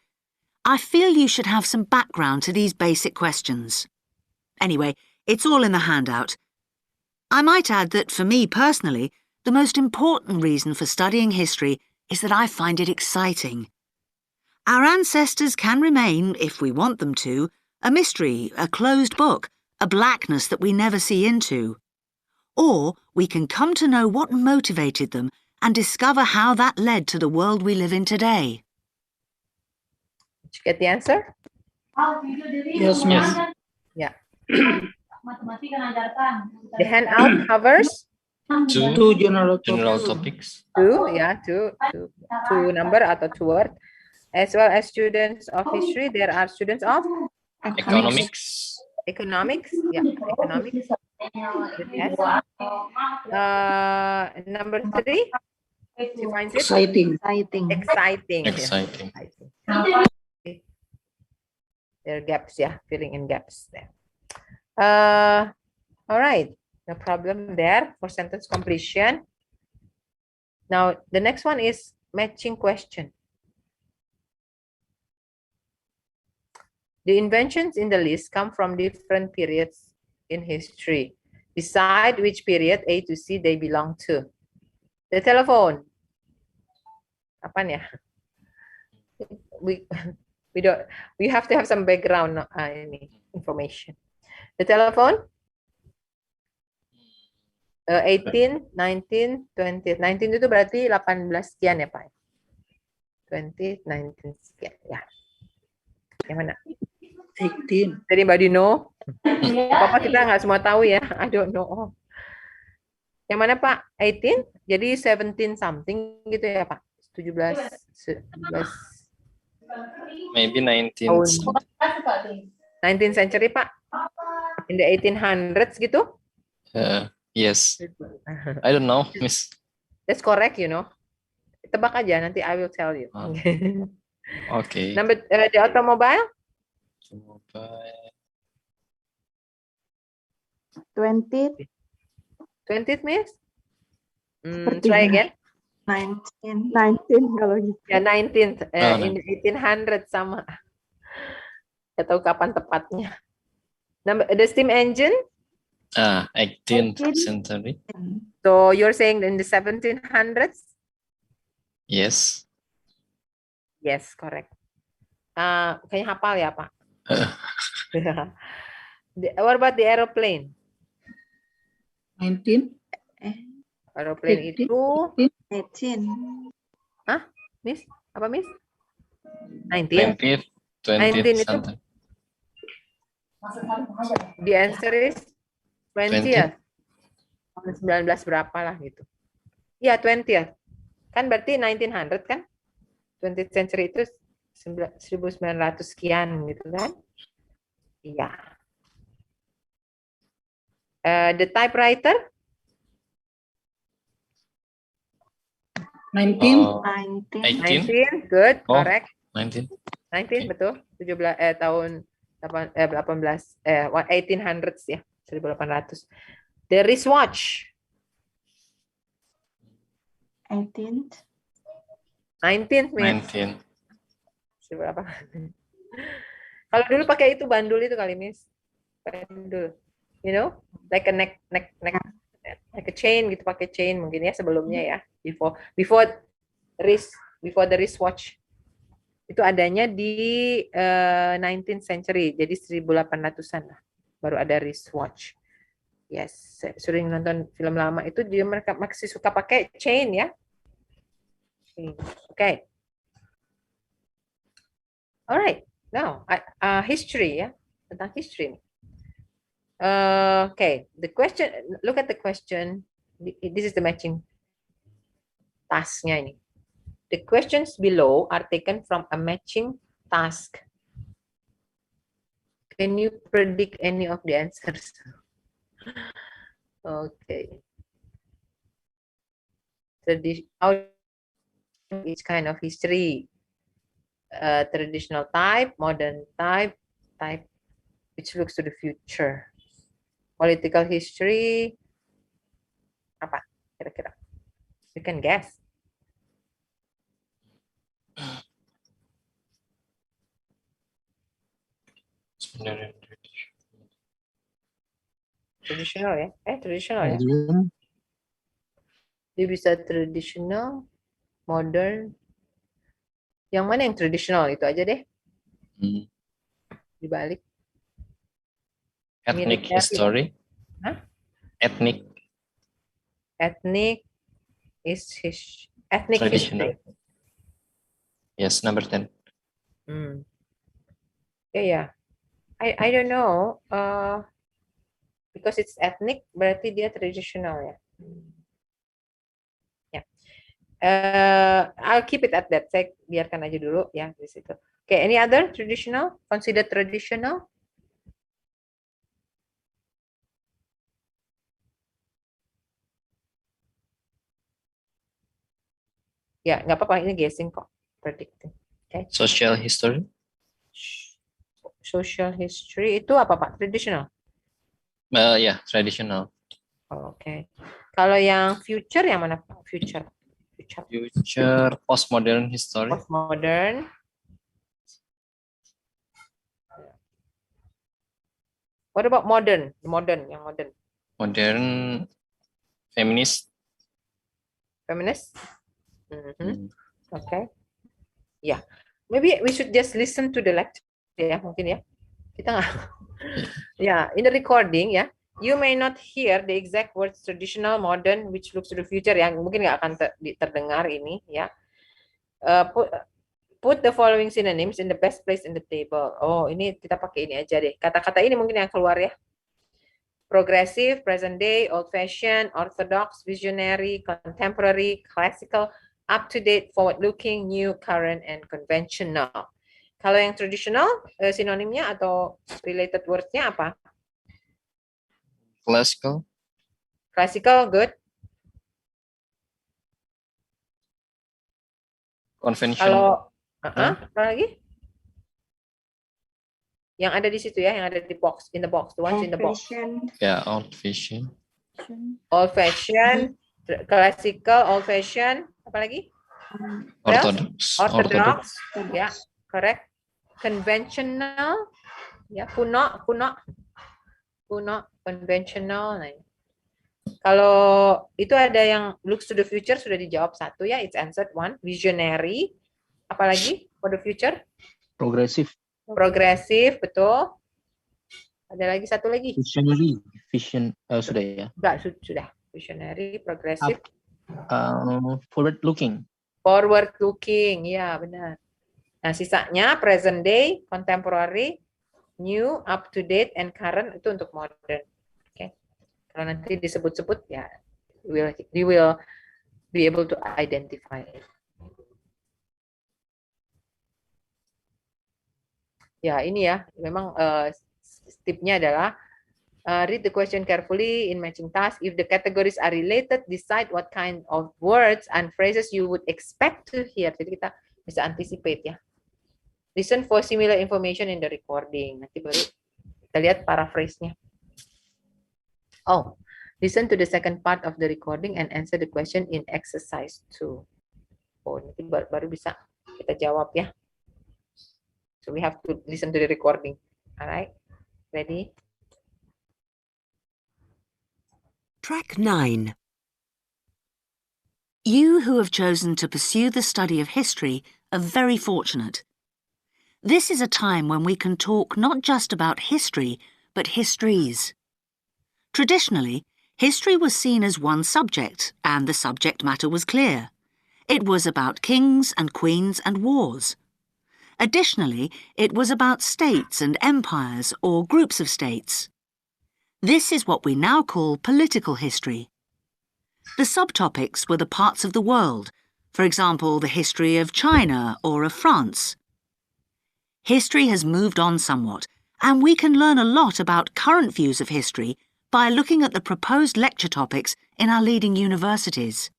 I feel you should have some background to these basic questions. Anyway, it's all in the handout. I might add that for me personally, the most important reason for studying history is that I find it exciting. Our ancestors can remain, if we want them to, a mystery, a closed book, a blackness that we never see into. Or we can come to know what motivated them and discover how that led to the world we live in today. Did you get the answer? Yes, ma'am. Yeah. The handout covers Two general General topics. topics. two number atau two word. As well as students of history, there are students of Economics. economics. Yeah, economics. With S. Number 3. She finds it Exciting. exciting. Exciting. Okay. There are gaps, yeah, filling in gaps there. All right, no problem there for sentence completion. Now, the next one is matching question. The inventions in the list come from different periods in history. Decide which period A to C they belong to. The telephone. Apaan ya? We have to have some background information. The telephone. 18, 19, 20. 19 itu berarti 18 sekian ya Pak? 20, 19 sekian. Ya. Yang mana? 18. Anybody know? Apa kita nggak semua tahu ya? I don't know. Oh. Yang mana Pak? 18? Jadi 17 something gitu ya Pak? 17. Maybe 19. 19th century Pak? In the 1800s gitu? Yes. I don't know, Miss. That's correct, you know. Tebak aja, nanti I will tell you. Okay. Number the automobile? 20th. 20th, Miss? Try again. 19 kalau gitu. Ya, 19th. Oh, In the 1800 sama. Gak tahu kapan tepatnya. The steam engine? 18th century. So you're saying in the 1700s? Yes. Yes, correct. Kayaknya hafal ya, Pak. What about the aeroplane? 19. Aeroplane 18. itu 18. Hah? Miss? Apa, Miss? 19. 20th 19 itu century. the answer is 20 ya? 19 berapa lah gitu. Iya, 20 ya. Kan berarti 1900 kan? 20th century itu 1900 sekian gitu kan? Iya. The typewriter? 19. 18. 19, good, Oh. correct. 19. 19 betul. 17 tahun 1800s ya, 1800. The wristwatch. 18th. 19th, Miss. 19. Berapa? Kalau dulu pakai itu bandul itu kali, Miss. Bandul. You know, like a neck like a chain gitu, pakai chain mungkin ya sebelumnya ya. Before the wristwatch. Itu adanya di 19th century, jadi 1800-an lah baru ada wristwatch. Yes, saya sering nonton film lama itu dia mereka masih suka pakai chain ya. Okay. Alright, now history ya, tentang history. Okay, the question. Look at the question. This is the matching tasknya ini. The questions below are taken from a matching task. Can you predict any of the answers? Okay. Each kind of history. Traditional type, modern type, type which looks to the future. Political history. Apa kira-kira? You can guess. Traditional ya? Traditional ya? Medium. Dia bisa traditional, modern. Yang mana yang traditional itu aja deh Hmm. dibalik. Ethnic Military. history. Hah? Ethnic. Ethnic ethnic Traditional. history. Yes, number 10. Yeah. I don't know. Because it's ethnic berarti dia traditional ya. Ya. I'll keep it at that. Saya biarkan aja dulu ya di situ. Okay, any other traditional? Considered traditional? Ya, nggak apa-apa. Ini guessing kok. Predicting. Okay. Social history. Social history itu apa Pak? Traditional? Yeah, traditional. Oke. Kalau yang future yang mana Pak? Future. Future postmodern history. Postmodern. What about modern? Modern, yang modern. Modern feminist. Feminist? Okay. Yeah. Maybe we should just listen to the lecture ya, mungkin ya. Kita nggak. Yeah, in the recording ya, you may not hear the exact words traditional, modern, which looks to the future yang mungkin nggak akan terdengar ini ya. Put the following synonyms in the best place in the table. Oh, ini kita pakai ini aja deh. Kata-kata ini mungkin yang keluar ya. Progressive, present day, old-fashioned, orthodox, visionary, contemporary, classical, up-to-date, forward-looking, new, current, and conventional. Kalau yang traditional, sinonimnya atau related words-nya apa? Classical. Classical, good. Conventional. Kalau, apa lagi? Yang ada di situ ya, yang ada di box, in the box, the ones in the box. Yeah, old-fashioned. Old-fashioned, classical, old-fashioned, apa lagi? Orthodox. Orthodox, ya, correct. Conventional, ya, kuno, conventional. Nah, kalau itu ada yang looks to the future sudah dijawab satu ya, it's answered one. Visionary, apalagi for the future? Progresif, betul. Ada lagi satu lagi. Visionary, sudah ya. Sudah. Visionary, progresif. Forward looking. Forward looking, ya benar. Nah, sisanya present day, contemporary, new, up to date, and current itu untuk modern. Oke. Kalau nanti disebut-sebut ya, we will be able to identify it. Ya, ini ya, memang tipnya adalah read the question carefully in matching task. If the categories are related, decide what kind of words and phrases you would expect to hear. Jadi kita bisa anticipate ya. Listen for similar information in the recording. Nanti baru kita lihat paraphrase-nya. Oh, listen to the second part of the recording and answer the question in exercise 2. Oh, nanti baru bisa kita jawab ya. So we have to listen to the recording. All right, ready? Track 9. You who have chosen to pursue the study of history are very fortunate. This is a time when we can talk not just about history, but histories. Traditionally, history was seen as one subject, and the subject matter was clear. It was about kings and queens and wars. Additionally, it was about states and empires or groups of states. This is what we now call political history. The subtopics were the parts of the world, for example, the history of China or of France. History has moved on somewhat, and we can learn a lot about current views of history by looking at the proposed lecture topics in our leading universities.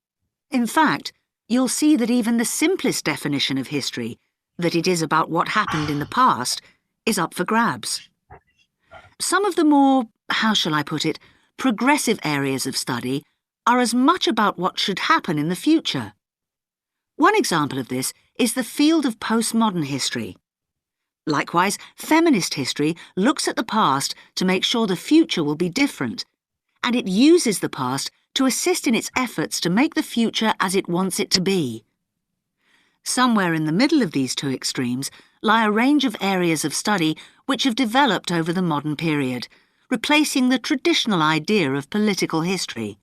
In fact, you'll see that even the simplest definition of history, that it is about what happened in the past, is up for grabs. Some of the more, how shall I put it, progressive areas of study are as much about what should happen in the future. One example of this is the field of postmodern history. Likewise, feminist history looks at the past to make sure the future will be different, and it uses the past to assist in its efforts to make the future as it wants it to be. Somewhere in the middle of these two extremes lie a range of areas of study which have developed over the modern period, replacing the traditional idea of political history.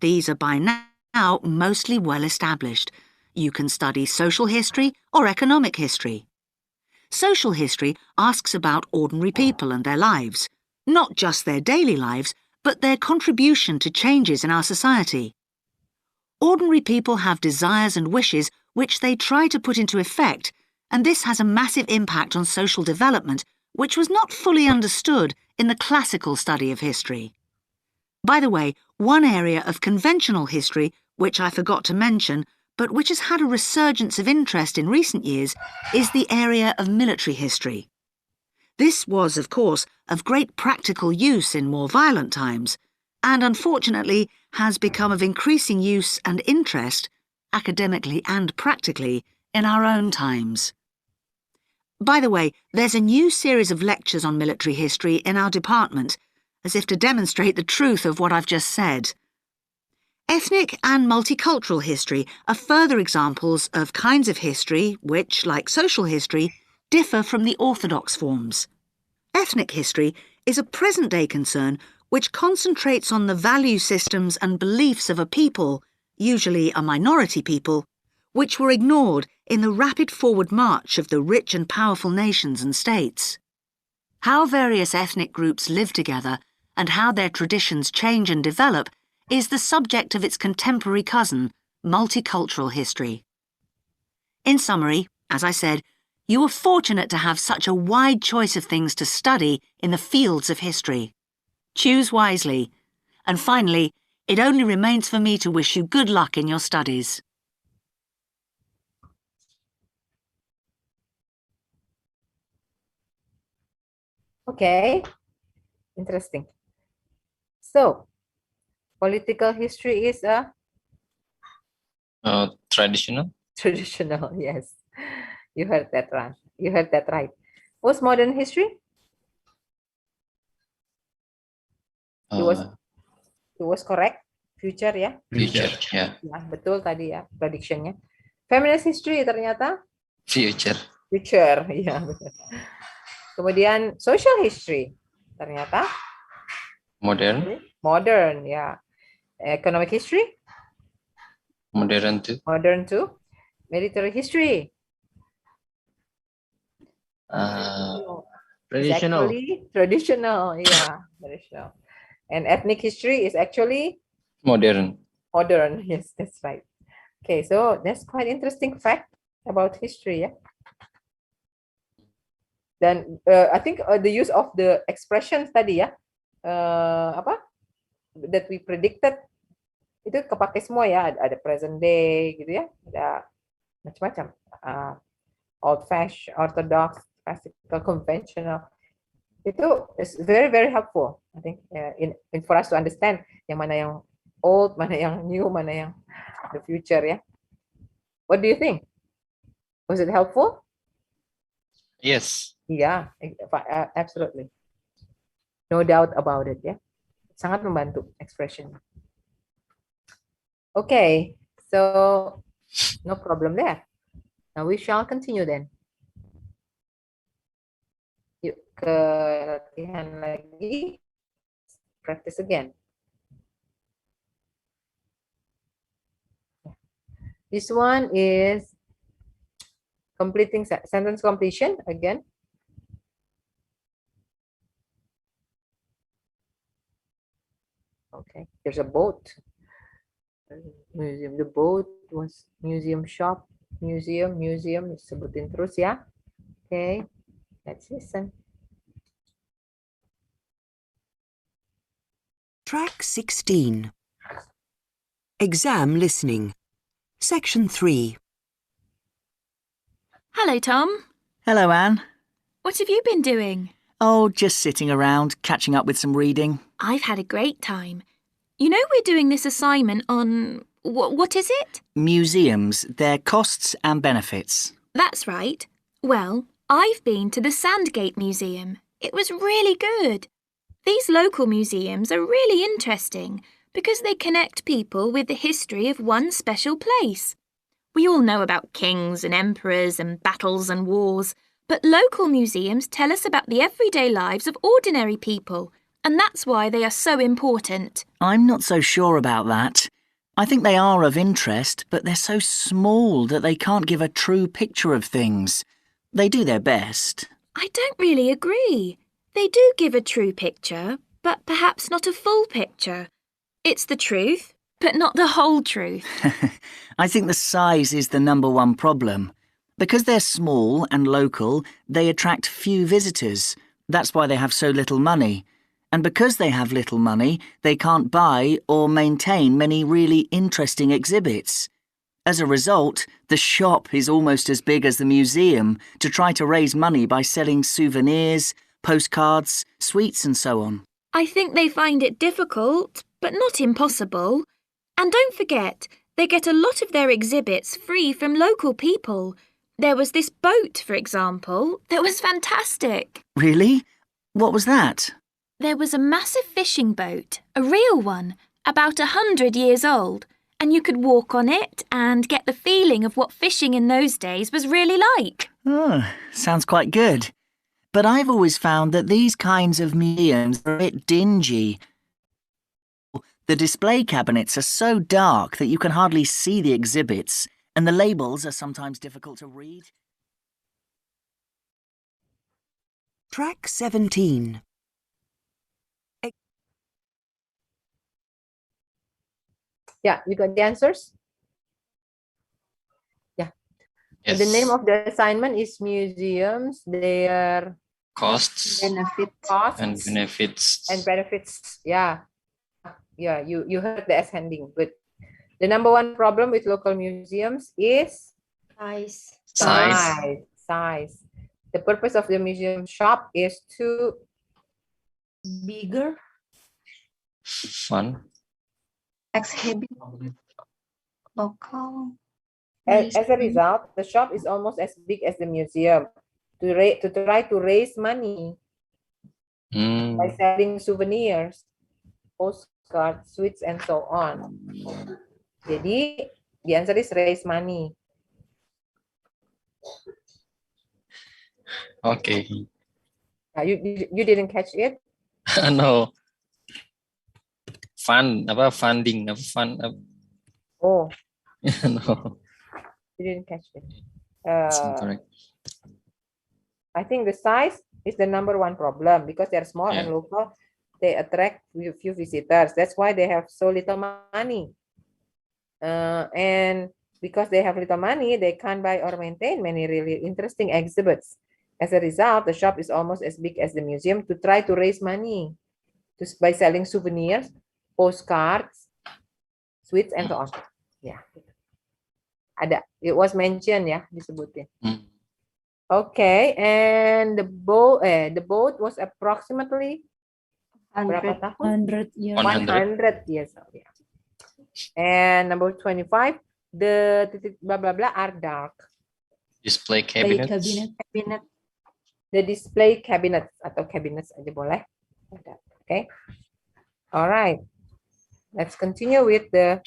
These are by now mostly well established. You can study social history or economic history. Social history asks about ordinary people and their lives, not just their daily lives, but their contribution to changes in our society. Ordinary people have desires and wishes which they try to put into effect, and this has a massive impact on social development, which was not fully understood in the classical study of history. By the way, one area of conventional history, which I forgot to mention, but which has had a resurgence of interest in recent years, is the area of military history. This was, of course, of great practical use in more violent times, and unfortunately has become of increasing use and interest, academically and practically, in our own times. By the way, there's a new series of lectures on military history in our department, as if to demonstrate the truth of what I've just said. Ethnic and multicultural history are further examples of kinds of history which, like social history, differ from the orthodox forms. Ethnic history is a present-day concern which concentrates on the value systems and beliefs of a people, usually a minority people, which were ignored in the rapid forward march of the rich and powerful nations and states. How various ethnic groups live together and how their traditions change and develop is the subject of its contemporary cousin, multicultural history. In summary, as I said, you are fortunate to have such a wide choice of things to study in the fields of history. Choose wisely. And finally, it only remains for me to wish you good luck in your studies. Okay, interesting. So, political history is a Traditional. traditional, yes. You heard that right. You heard that right. What's modern history? It was correct. Future ya. Future, yeah. Ya, betul tadi ya prediction-nya. Feminist history ternyata Future. future, ya betul. Kemudian social history ternyata Modern. modern, ya. Economic history Modern too. modern too. Military history is Traditional. actually traditional, yeah, traditional. And ethnic history is actually Modern. modern. Yes, that's right. Okay, so that's quite interesting fact about history, yeah. Then I think the use of the expression tadi ya, apa that we predicted itu kepake semua ya. Ada present day gitu ya, ada macam-macam. Old fashioned, orthodox, classical, conventional. Itu is very very helpful. I think in for us to understand yang mana yang old, mana yang new, mana yang the future ya. What do you think? Was it helpful? Yes. Yeah, absolutely. No doubt about it ya. Sangat membantu expression. Okay, so no problem there. Now we shall continue then. Yuk ke latihan lagi. Practice again. This one is completing sentence completion again. Okay, there's a boat. Museum. The boat was museum shop. Museum. Sebutin terus ya. Okay, let's listen. Track 16. Exam listening. Section 3. Hello, Tom. Hello, Anne. What have you been doing? Oh, just sitting around, catching up with some reading. I've had a great time. You know we're doing this assignment on... What is it? Museums, their costs and benefits. That's right. Well, I've been to the Sandgate Museum. It was really good. These local museums are really interesting because they connect people with the history of one special place. We all know about kings and emperors and battles and wars, but local museums tell us about the everyday lives of ordinary people, and that's why they are so important. I'm not so sure about that. I think they are of interest, but they're so small that they can't give a true picture of things. They do their best. I don't really agree. They do give a true picture, but perhaps not a full picture. It's the truth, but not the whole truth. I think the size is the number one problem. Because they're small and local, they attract few visitors. That's why they have so little money. And because they have little money, they can't buy or maintain many really interesting exhibits. As a result, the shop is almost as big as the museum to try to raise money by selling souvenirs, postcards, sweets and so on. I think they find it difficult, but not impossible. And don't forget, they get a lot of their exhibits free from local people. There was this boat, for example, that was fantastic. Really? What was that? There was a massive fishing boat, a real one, about 100 years old, and you could walk on it and get the feeling of what fishing in those days was really like. Oh, sounds quite good. But I've always found that these kinds of museums are a bit dingy. The display cabinets are so dark that you can hardly see the exhibits, and the labels are sometimes difficult to read. Track 17. Yeah, you got the answers? Yeah. Yes. The name of the assignment is museums, their Costs costs and benefits. and benefits. Yeah. Yeah, you heard the ascending. Good. The number one problem with local museums is Size. Size. The purpose of the museum shop is to Bigger. Fun. Exhibit. Local. as a result, the shop is almost as big as the museum to try to raise money by selling souvenirs, postcards, sweets, and so on. Jadi, the answer is raise money. Okay. You didn't catch it? No. Funding, fun. Oh, No. you didn't catch it. It's incorrect. I think the size is the number one problem because they're small and local. They attract few visitors. That's why they have so little money. And because they have little money, they can't buy or maintain many really interesting exhibits. As a result, the shop is almost as big as the museum to try to raise money by selling souvenirs, postcards, sweets, and so on. Yeah. Ada. It was mentioned ya, disebutin. Okay, and the boat was approximately berapa tahun? 100 years. 100 years old. Yeah. And number 25, the blah blah blah are dark. Display cabinets. Cabinet. The display cabinets atau cabinets aja boleh. Okay. All right. Let's continue with the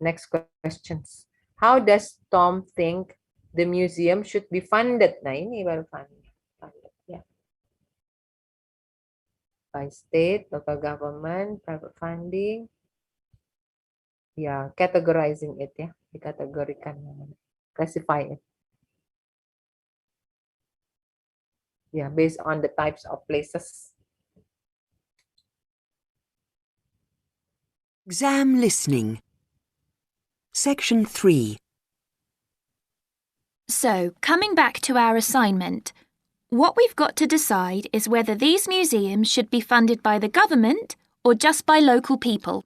next questions. How does Tom think the museum should be funded? Nah, ini baru funded. Ya. By state, local government, private funding. Ya, categorizing it ya, dikategorikan, classify it. Yeah, based on the types of places. Exam listening. Section 3. So, coming back to our assignment, what we've got to decide is whether these museums should be funded by the government or just by local people.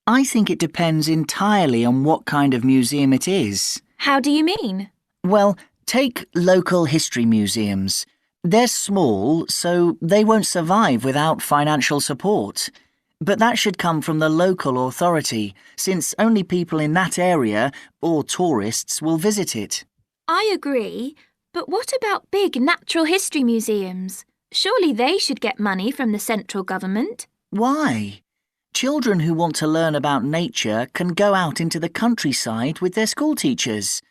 I think it depends entirely on what kind of museum it is. How do you mean? Well, take local history museums. They're small, so they won't survive without financial support. But that should come from the local authority, since only people in that area or tourists will visit it. I agree, but what about big natural history museums? Surely they should get money from the central government. Why? Children who want to learn about nature can go out into the countryside with their school teachers.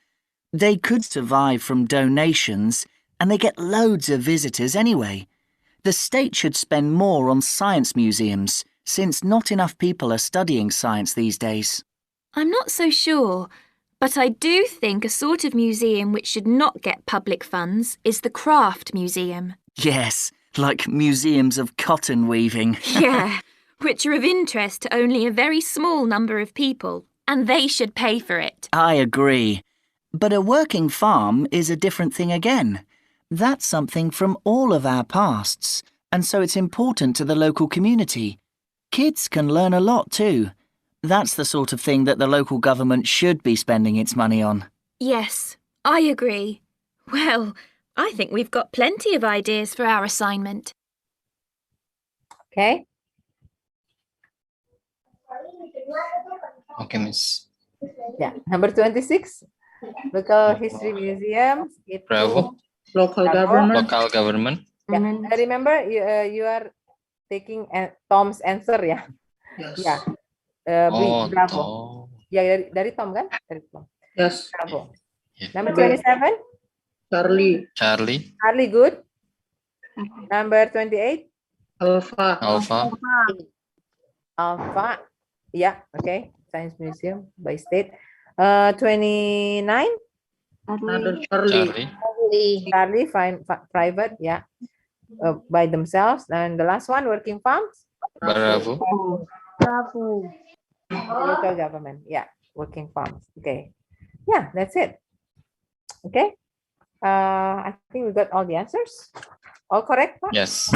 They could survive from donations, and they get loads of visitors anyway. The state should spend more on science museums, since not enough people are studying science these days. I'm not so sure, but I do think a sort of museum which should not get public funds is the craft museum. Yes, like museums of cotton weaving. Yeah, which are of interest to only a very small number of people, and they should pay for it. I agree. But a working farm is a different thing again. That's something from all of our pasts, and so it's important to the local community. Kids can learn a lot too. That's the sort of thing that the local government should be spending its money on. Yes, I agree. Well, I think we've got plenty of ideas for our assignment. Okay. Okay, Miss. Yeah. Number 26. Local history museums. Bravo. Local government. Local government. Yeah. Remember, you are taking Tom's answer ya. Yes. Ya. Oh, Bravo. Tom. Ya dari Tom kan? Dari Tom. Yes. Bravo. Yeah. Number 27. Charlie. Charlie. Charlie, good. Number 28. Alpha. Alpha. Alpha. Yeah, okay. Science Museum by state. 29. Another Charlie. Charlie, private, yeah. By themselves. And the last one, working farms. Bravo. Bravo. Local government, yeah. Working farms. Okay. Yeah, that's it. Okay. I think we got all the answers. All correct, Pak? Yes.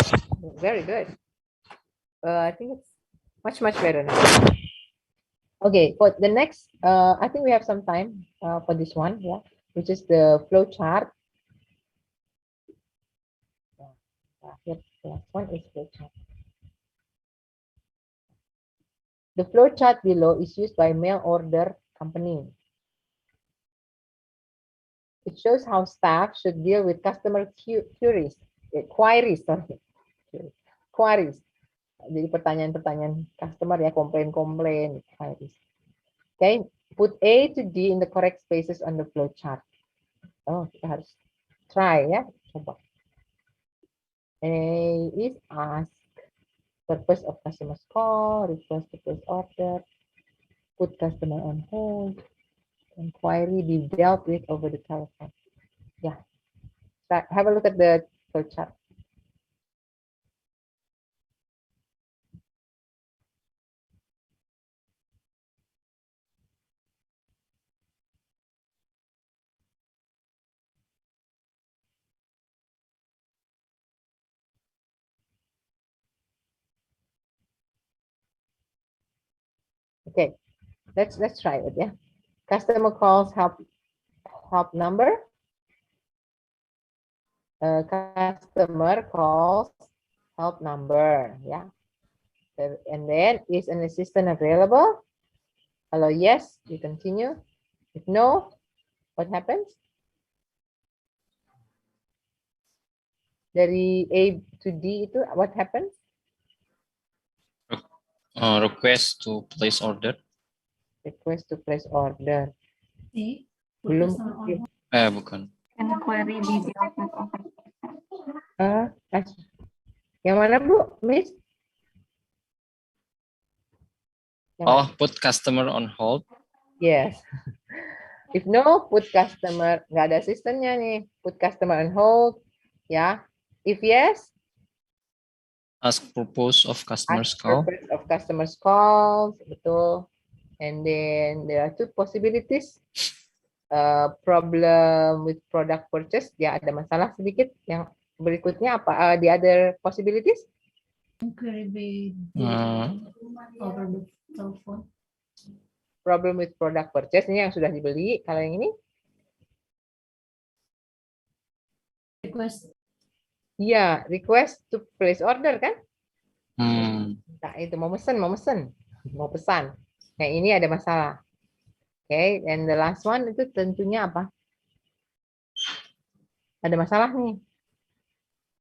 Very good. I think it's much better now. Okay, for the next, I think we have some time for this one, yeah, which is the flow chart. Here, the last one is flow chart. The flow chart below is used by mail order company. It shows how staff should deal with customer queries. Jadi pertanyaan-pertanyaan customer ya, komplain-komplain. Okay, put A to D in the correct spaces on the flow chart. Oh, kita harus try ya, coba. A is ask, purpose of customer's call, request to place order, put customer on hold, inquiry be dealt with over the telephone. Yeah, have a look at the flow chart. Okay, let's try it. Yeah, customer calls help number. Customer calls help number. Yeah, and then is an assistant available? Hello, yes, you continue. If no, what happens? Dari A to D itu what happens? Request to place order. Request to place order. Eh, Belum. Bukan. Inquiry be dealt with over. Yang mana Bu, Miss? Put customer on hold. Yes. If no, put customer. Nggak ada sistemnya nih. Put customer on hold. Ya. If yes, Ask purpose of customer's call. purpose of customer's calls. Betul. And then there are two possibilities. Problem with product purchase. Ya, ada masalah sedikit. Yang berikutnya apa? The other possibilities? Inquiry be over the telephone. Problem with product purchase. Ini yang sudah dibeli. Kalau yang ini? Request. Iya, request to place order kan? Nah, itu mau pesan. Yang ini ada masalah. Okay, and the last one itu tentunya apa? Ada masalah nih.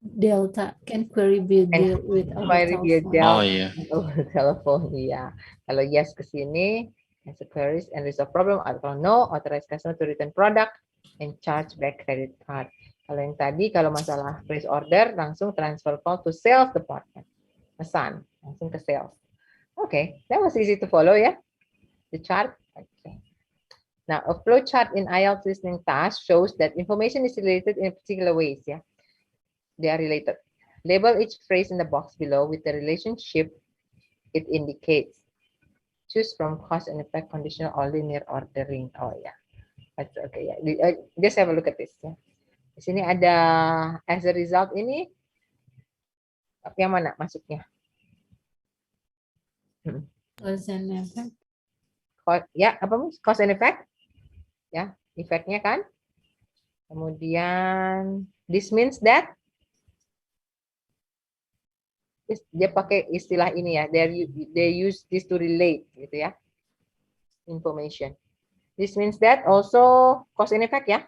Delta can query be And dealt with over query be telephone. dealt Oh yeah. over telephone. Iya. Kalau yes ke sini, answer queries and resolve problem. Atau no, authorize customer to return product and charge back credit card. Kalau yang tadi, kalau masalah place order, langsung transfer call to sales department. Pesan, langsung ke sales. Okay, that was easy to follow ya. The chart. Okay. Now, a flow chart in IELTS listening task shows that information is related in particular ways. Yeah, they are related. Label each phrase in the box below with the relationship it indicates. Choose from cause and effect, conditional, or linear ordering. Oh yeah, that's okay. Yeah, just have a look at this. Ya. Di sini ada as a result ini yang mana masuknya? Cause and effect. Ya, apa cause and effect? Ya, efeknya kan. Kemudian this means that dia pakai istilah ini ya. They use this to relate gitu ya. Information. This means that also cause and effect ya.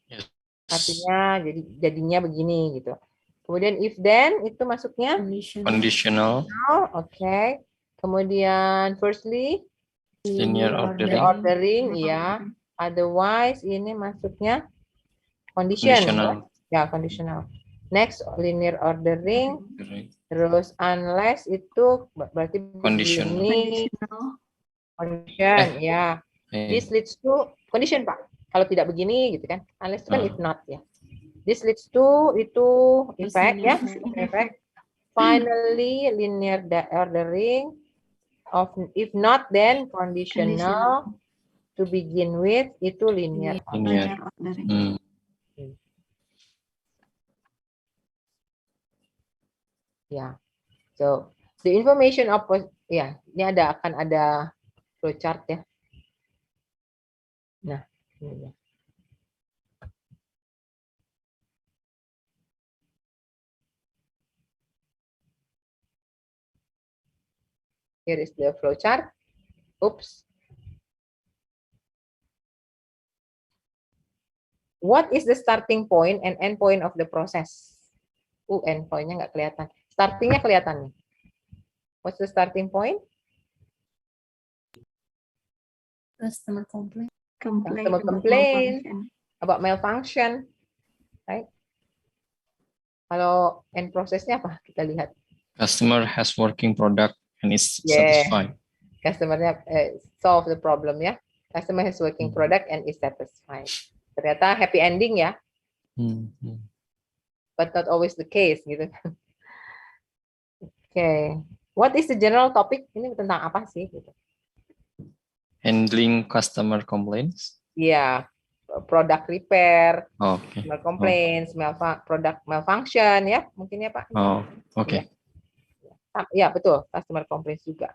Yes. Artinya jadinya begini gitu. Kemudian if then itu masuknya Conditional. Okay. Kemudian firstly Linear ordering ya. Otherwise ini masuknya condition. Ya, conditional. Next linear ordering. Terus unless itu berarti Condition. Condition ya. This leads to condition Pak. Kalau tidak begini gitu kan. Unless itu kan if not ya. This leads to itu effect ya. Effect. Finally linear ordering of if not then conditional. To begin with itu linear ordering. Ya. So the information of ya, ini akan ada flowchart ya. Nah, ini ya. Here is the flowchart. Oops. What is the starting point and end point of the process? End point-nya nggak kelihatan. Startingnya kelihatan nih. What's the starting point? Customer complaint. Customer complaint about malfunction, right? Kalau end process-nya apa? Kita lihat. Customer has working product and is satisfied. Customer-nya solve the problem ya. Customer has working product and is satisfied. Ternyata happy ending ya. But not always the case gitu. Okay. What is the general topic? Ini tentang apa sih? Gitu. Handling customer complaints. Yeah, product repair, Okay. customer complaints, product malfunction ya, mungkin ya Pak. Oh, oke. Ya betul, customer complaints juga.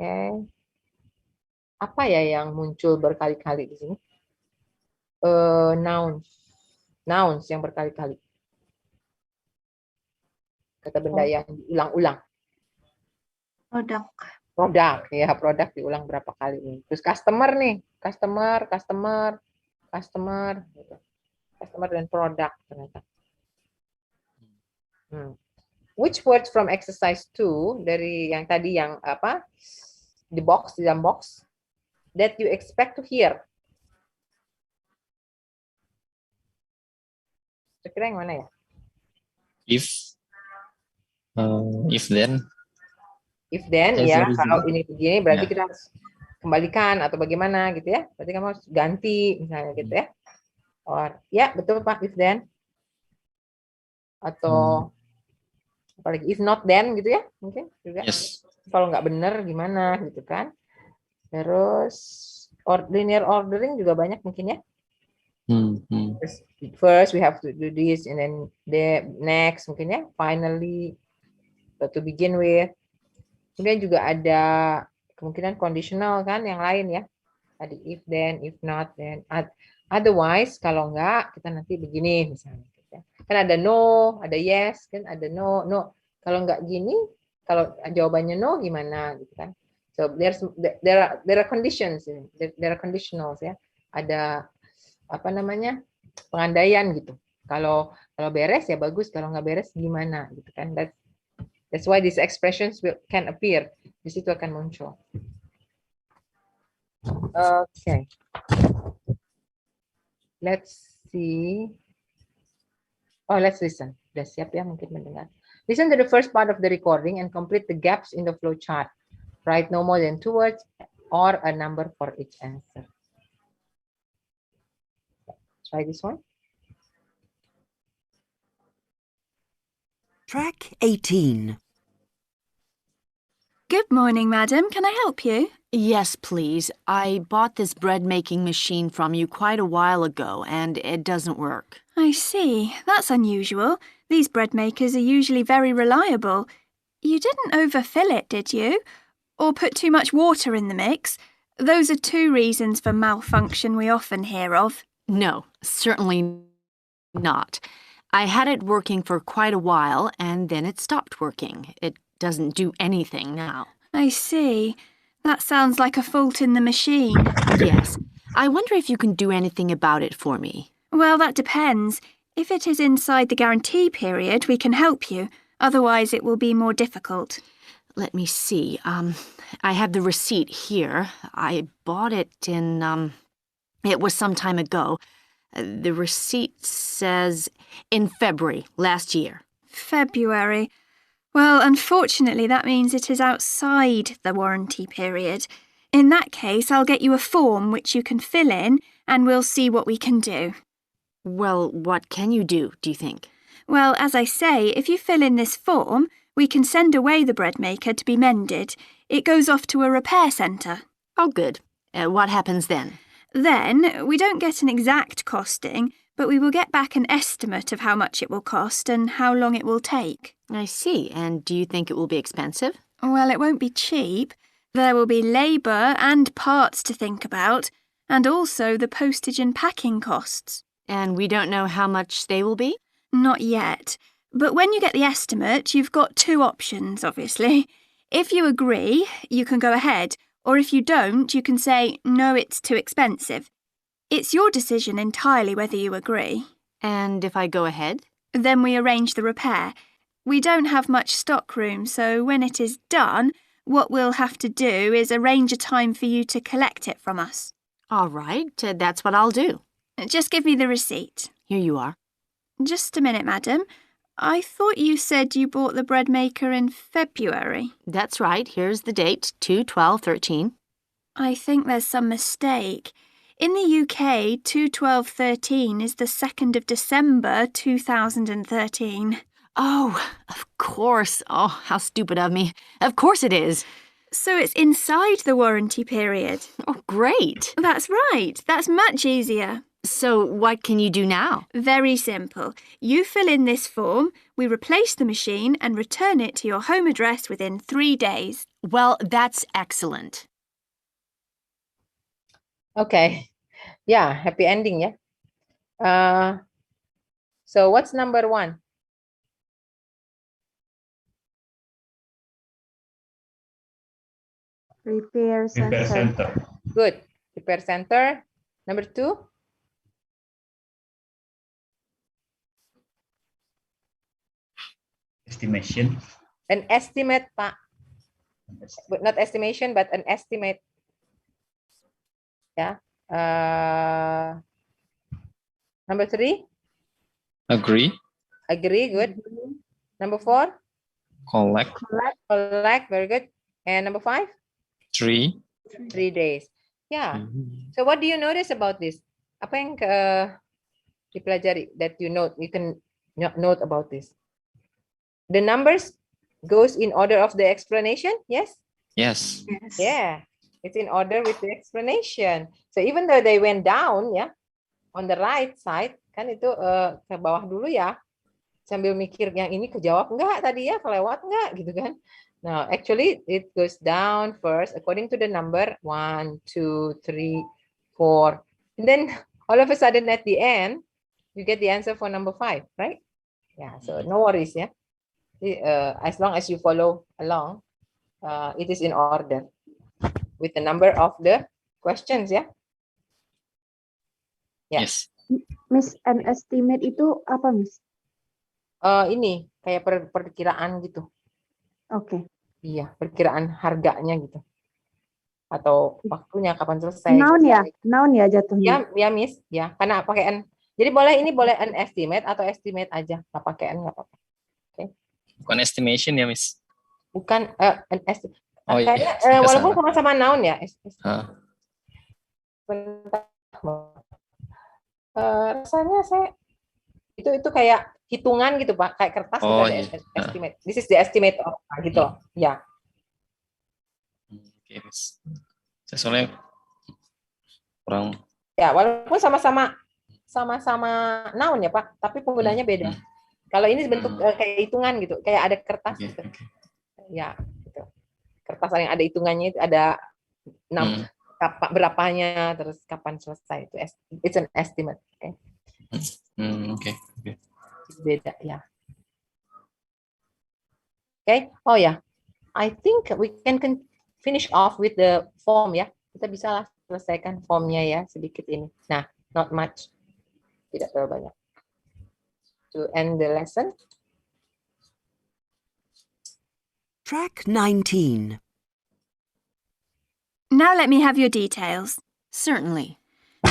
Oke. Apa ya yang muncul berkali-kali di sini? Nouns yang berkali-kali. Kata benda yang diulang-ulang. Produk ya, produk diulang berapa kali ini. Terus customer nih, customer gitu. Customer dan produk ternyata. Which words from exercise 2 dari yang tadi yang apa? Di dalam box that you expect to hear. Kira-kira yang mana ya? If then. If then ya, kalau ini begini berarti kita harus kembalikan atau bagaimana gitu ya. Berarti kamu harus ganti misalnya gitu ya. Or ya betul Pak, if then. Atau apalagi if not then gitu ya, mungkin juga. Yes. Kalau nggak benar gimana gitu kan. Terus linear ordering juga banyak mungkin ya. First we have to do this and then the next mungkin ya, finally to begin with. Kemudian juga ada kemungkinan conditional kan yang lain ya. Tadi if then, if not then, otherwise kalau enggak kita nanti begini misalnya. Kan ada no, ada yes, kan ada no. Kalau enggak gini, kalau jawabannya no gimana gitu kan. So there are conditions, there are conditionals ya. Ada apa namanya? Pengandaian gitu. Kalau beres ya bagus, kalau nggak beres gimana gitu kan. That's why these expressions can appear. Di situ akan muncul. Okay. Let's see. Oh, let's listen. Udah siap ya mungkin mendengar. Listen to the first part of the recording and complete the gaps in the flow chart. Write no more than 2 words or a number for each answer. Try this one. Track 18. Good morning, madam. Can I help you? Yes, please. I bought this bread-making machine from you quite a while ago, and it doesn't work. I see. That's unusual. These bread makers are usually very reliable. You didn't overfill it, did you? Or put too much water in the mix? Those are 2 reasons for malfunction we often hear of. No, certainly not. I had it working for quite a while, and then it stopped working. It doesn't do anything now. I see. That sounds like a fault in the machine. Yes. I wonder if you can do anything about it for me. Well, that depends. If it is inside the guarantee period, we can help you. Otherwise, it will be more difficult. Let me see. I have the receipt here. I bought it in, it was some time ago. The receipt says in February last year. February. Well, unfortunately, that means it is outside the warranty period. In that case, I'll get you a form which you can fill in and we'll see what we can do. Well, what can you do you think? Well, as I say, if you fill in this form, we can send away the bread maker to be mended. It goes off to a repair centre. Oh, good. What happens then? Then, we don't get an exact costing, but we will get back an estimate of how much it will cost and how long it will take. I see. And do you think it will be expensive? Well, it won't be cheap. There will be labour and parts to think about, and also the postage and packing costs. And we don't know how much they will be? Not yet. But when you get the estimate, you've got 2 options, obviously. If you agree, you can go ahead, or if you don't, you can say, no, it's too expensive. It's your decision entirely whether you agree. And if I go ahead? Then we arrange the repair. We don't have much stock room, so when it is done, what we'll have to do is arrange a time for you to collect it from us. All right, that's what I'll do. Just give me the receipt. Here you are. Just a minute, madam. I thought you said you bought the bread maker in February. That's right. Here's the date, 2/12/13. I think there's some mistake. In the UK, 2/12/13 is the 2nd of December 2013. Oh, of course. Oh, how stupid of me. Of course it is. So it's inside the warranty period. Oh, great. That's right. That's much easier. So what can you do now? Very simple. You fill in this form, we replace the machine and return it to your home address within 3 days. Well, that's excellent. Okay. Yeah, happy ending, yeah. So what's number 1? Repair center. Good. Repair center. Number 2? Estimation. An estimate, Pak. But not estimation, but an estimate. Yeah. Number 3? Agree. Agree, good. Number 4? Collect. Collect, very good. And number 5? 3. 3 days. Yeah. So what do you notice about this? Apa yang dipelajari that you can note about this? The numbers goes in order of the explanation, yes? Yes. Yeah, it's in order with the explanation. So even though they went down, ya, on the right side, kan itu ke bawah dulu ya, sambil mikir yang ini kejawab enggak tadi ya, kelewat enggak gitu kan. No, actually it goes down first according to the number 1, 2, 3, 4. And then all of a sudden at the end, you get the answer for number 5, right? Yeah, so no worries, yeah. As long as you follow along, it is in order with the number of the questions, yeah? Yes. Miss, an estimate itu apa, Miss? Ini kayak perkiraan gitu. Oke. Iya, perkiraan harganya gitu. Atau waktunya kapan selesai. Noun ya jatuhnya. Ya, Miss. Ya, karena pakai an. Jadi ini boleh an estimate atau estimate aja. Nggak pakai an, nggak apa-apa. Bukan estimation ya, Miss. Bukan an estimate. Oh iya. Kayaknya walaupun sama-sama noun ya. Bentar. Rasanya saya itu kayak hitungan gitu Pak, kayak kertas gitu ada estimate. This is the estimate of gitu. Ya. Oke, Miss. Saya soalnya kurang. Ya, walaupun sama-sama noun ya Pak, tapi penggunanya beda. Kalau ini bentuk kayak hitungan gitu, kayak ada kertas gitu. Ya, gitu. Kertas yang ada hitungannya itu ada berapanya, terus kapan selesai itu. It's an estimate. Oke. Beda ya. Okay. Oh ya, I think we can finish off with the form ya. Kita bisa lah selesaikan formnya ya sedikit ini. Nah, not much, tidak terlalu banyak. To end the lesson. Track 19. Now let me have your details. Certainly.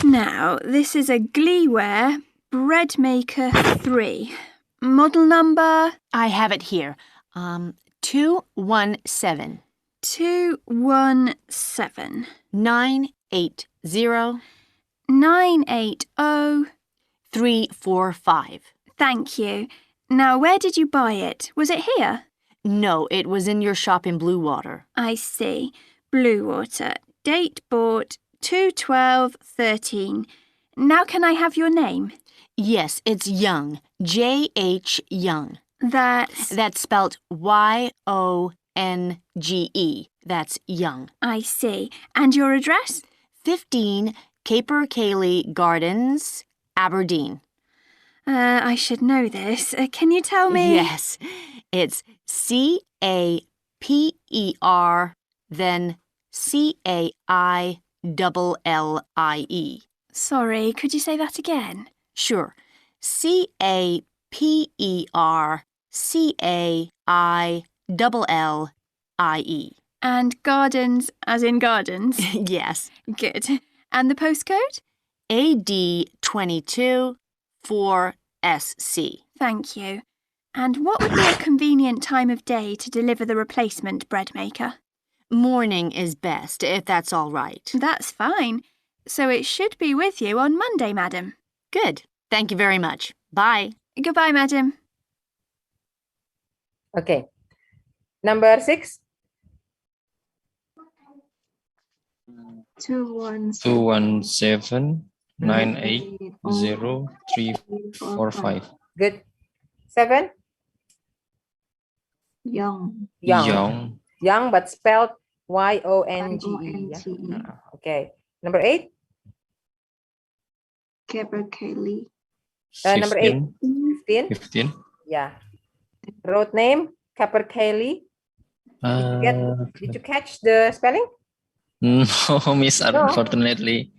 Now, this is a Gleeware Bread Maker 3. Model number? I have it here. 217. 217. 980. 980. 345. Thank you. Now, where did you buy it? Was it here? No, it was in your shop in Bluewater. I see. Bluewater. Date bought 2/12/13. Now can I have your name? Yes, it's Young. J.H. Young. That's spelled Y-O-N-G-E. That's Young. I see. And your address? 15 Caper Cayley Gardens, Aberdeen. I should know this. Can you tell me? Yes. It's C-A-P-E-R, then C-A-I-L-L-I-E. Sorry, could you say that again? Sure. C-A-P-E-R-C-A-I-L-L-I-E. And gardens as in gardens? Yes. Good. And the postcode? AD22 4SC. Thank you. And what would be a convenient time of day to deliver the replacement bread maker? Morning is best, if that's all right. That's fine. So it should be with you on Monday, madam. Good. Thank you very much. Bye. Goodbye, madam. Okay. Number 6. 217 980 345. Good. 7. Young. Young, but spelled Y-O-N-G-E. Yeah? Okay. Number 8. Caper Cayley. Number 8. 15. Yeah. Road name, Caper Cayley. Did you catch the spelling? No, Miss, unfortunately.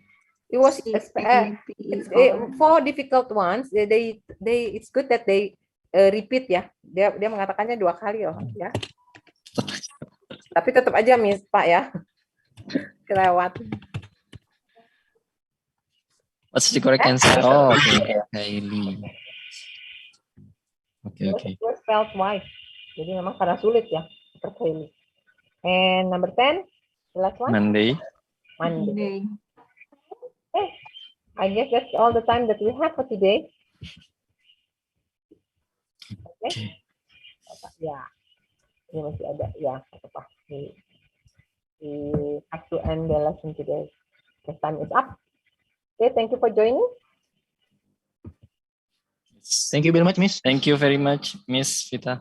It was 4 difficult ones. It's good that they repeat ya. Dia mengatakannya 2 kali loh ya. Tapi tetap aja Miss Pak ya. Kelewat. What's the correct answer? Oh, okay. Kylie. Okay. It was spelled Y. Jadi memang karena sulit ya. Caper Cayley. And number 10, the last one. Monday. Okay. I guess that's all the time that we have for today. Okay. Ya, ini masih ada ya apa? We have to end the lesson today. The time is up. Okay, thank you for joining. Thank you very much, Miss. Thank you very much, Miss Vita.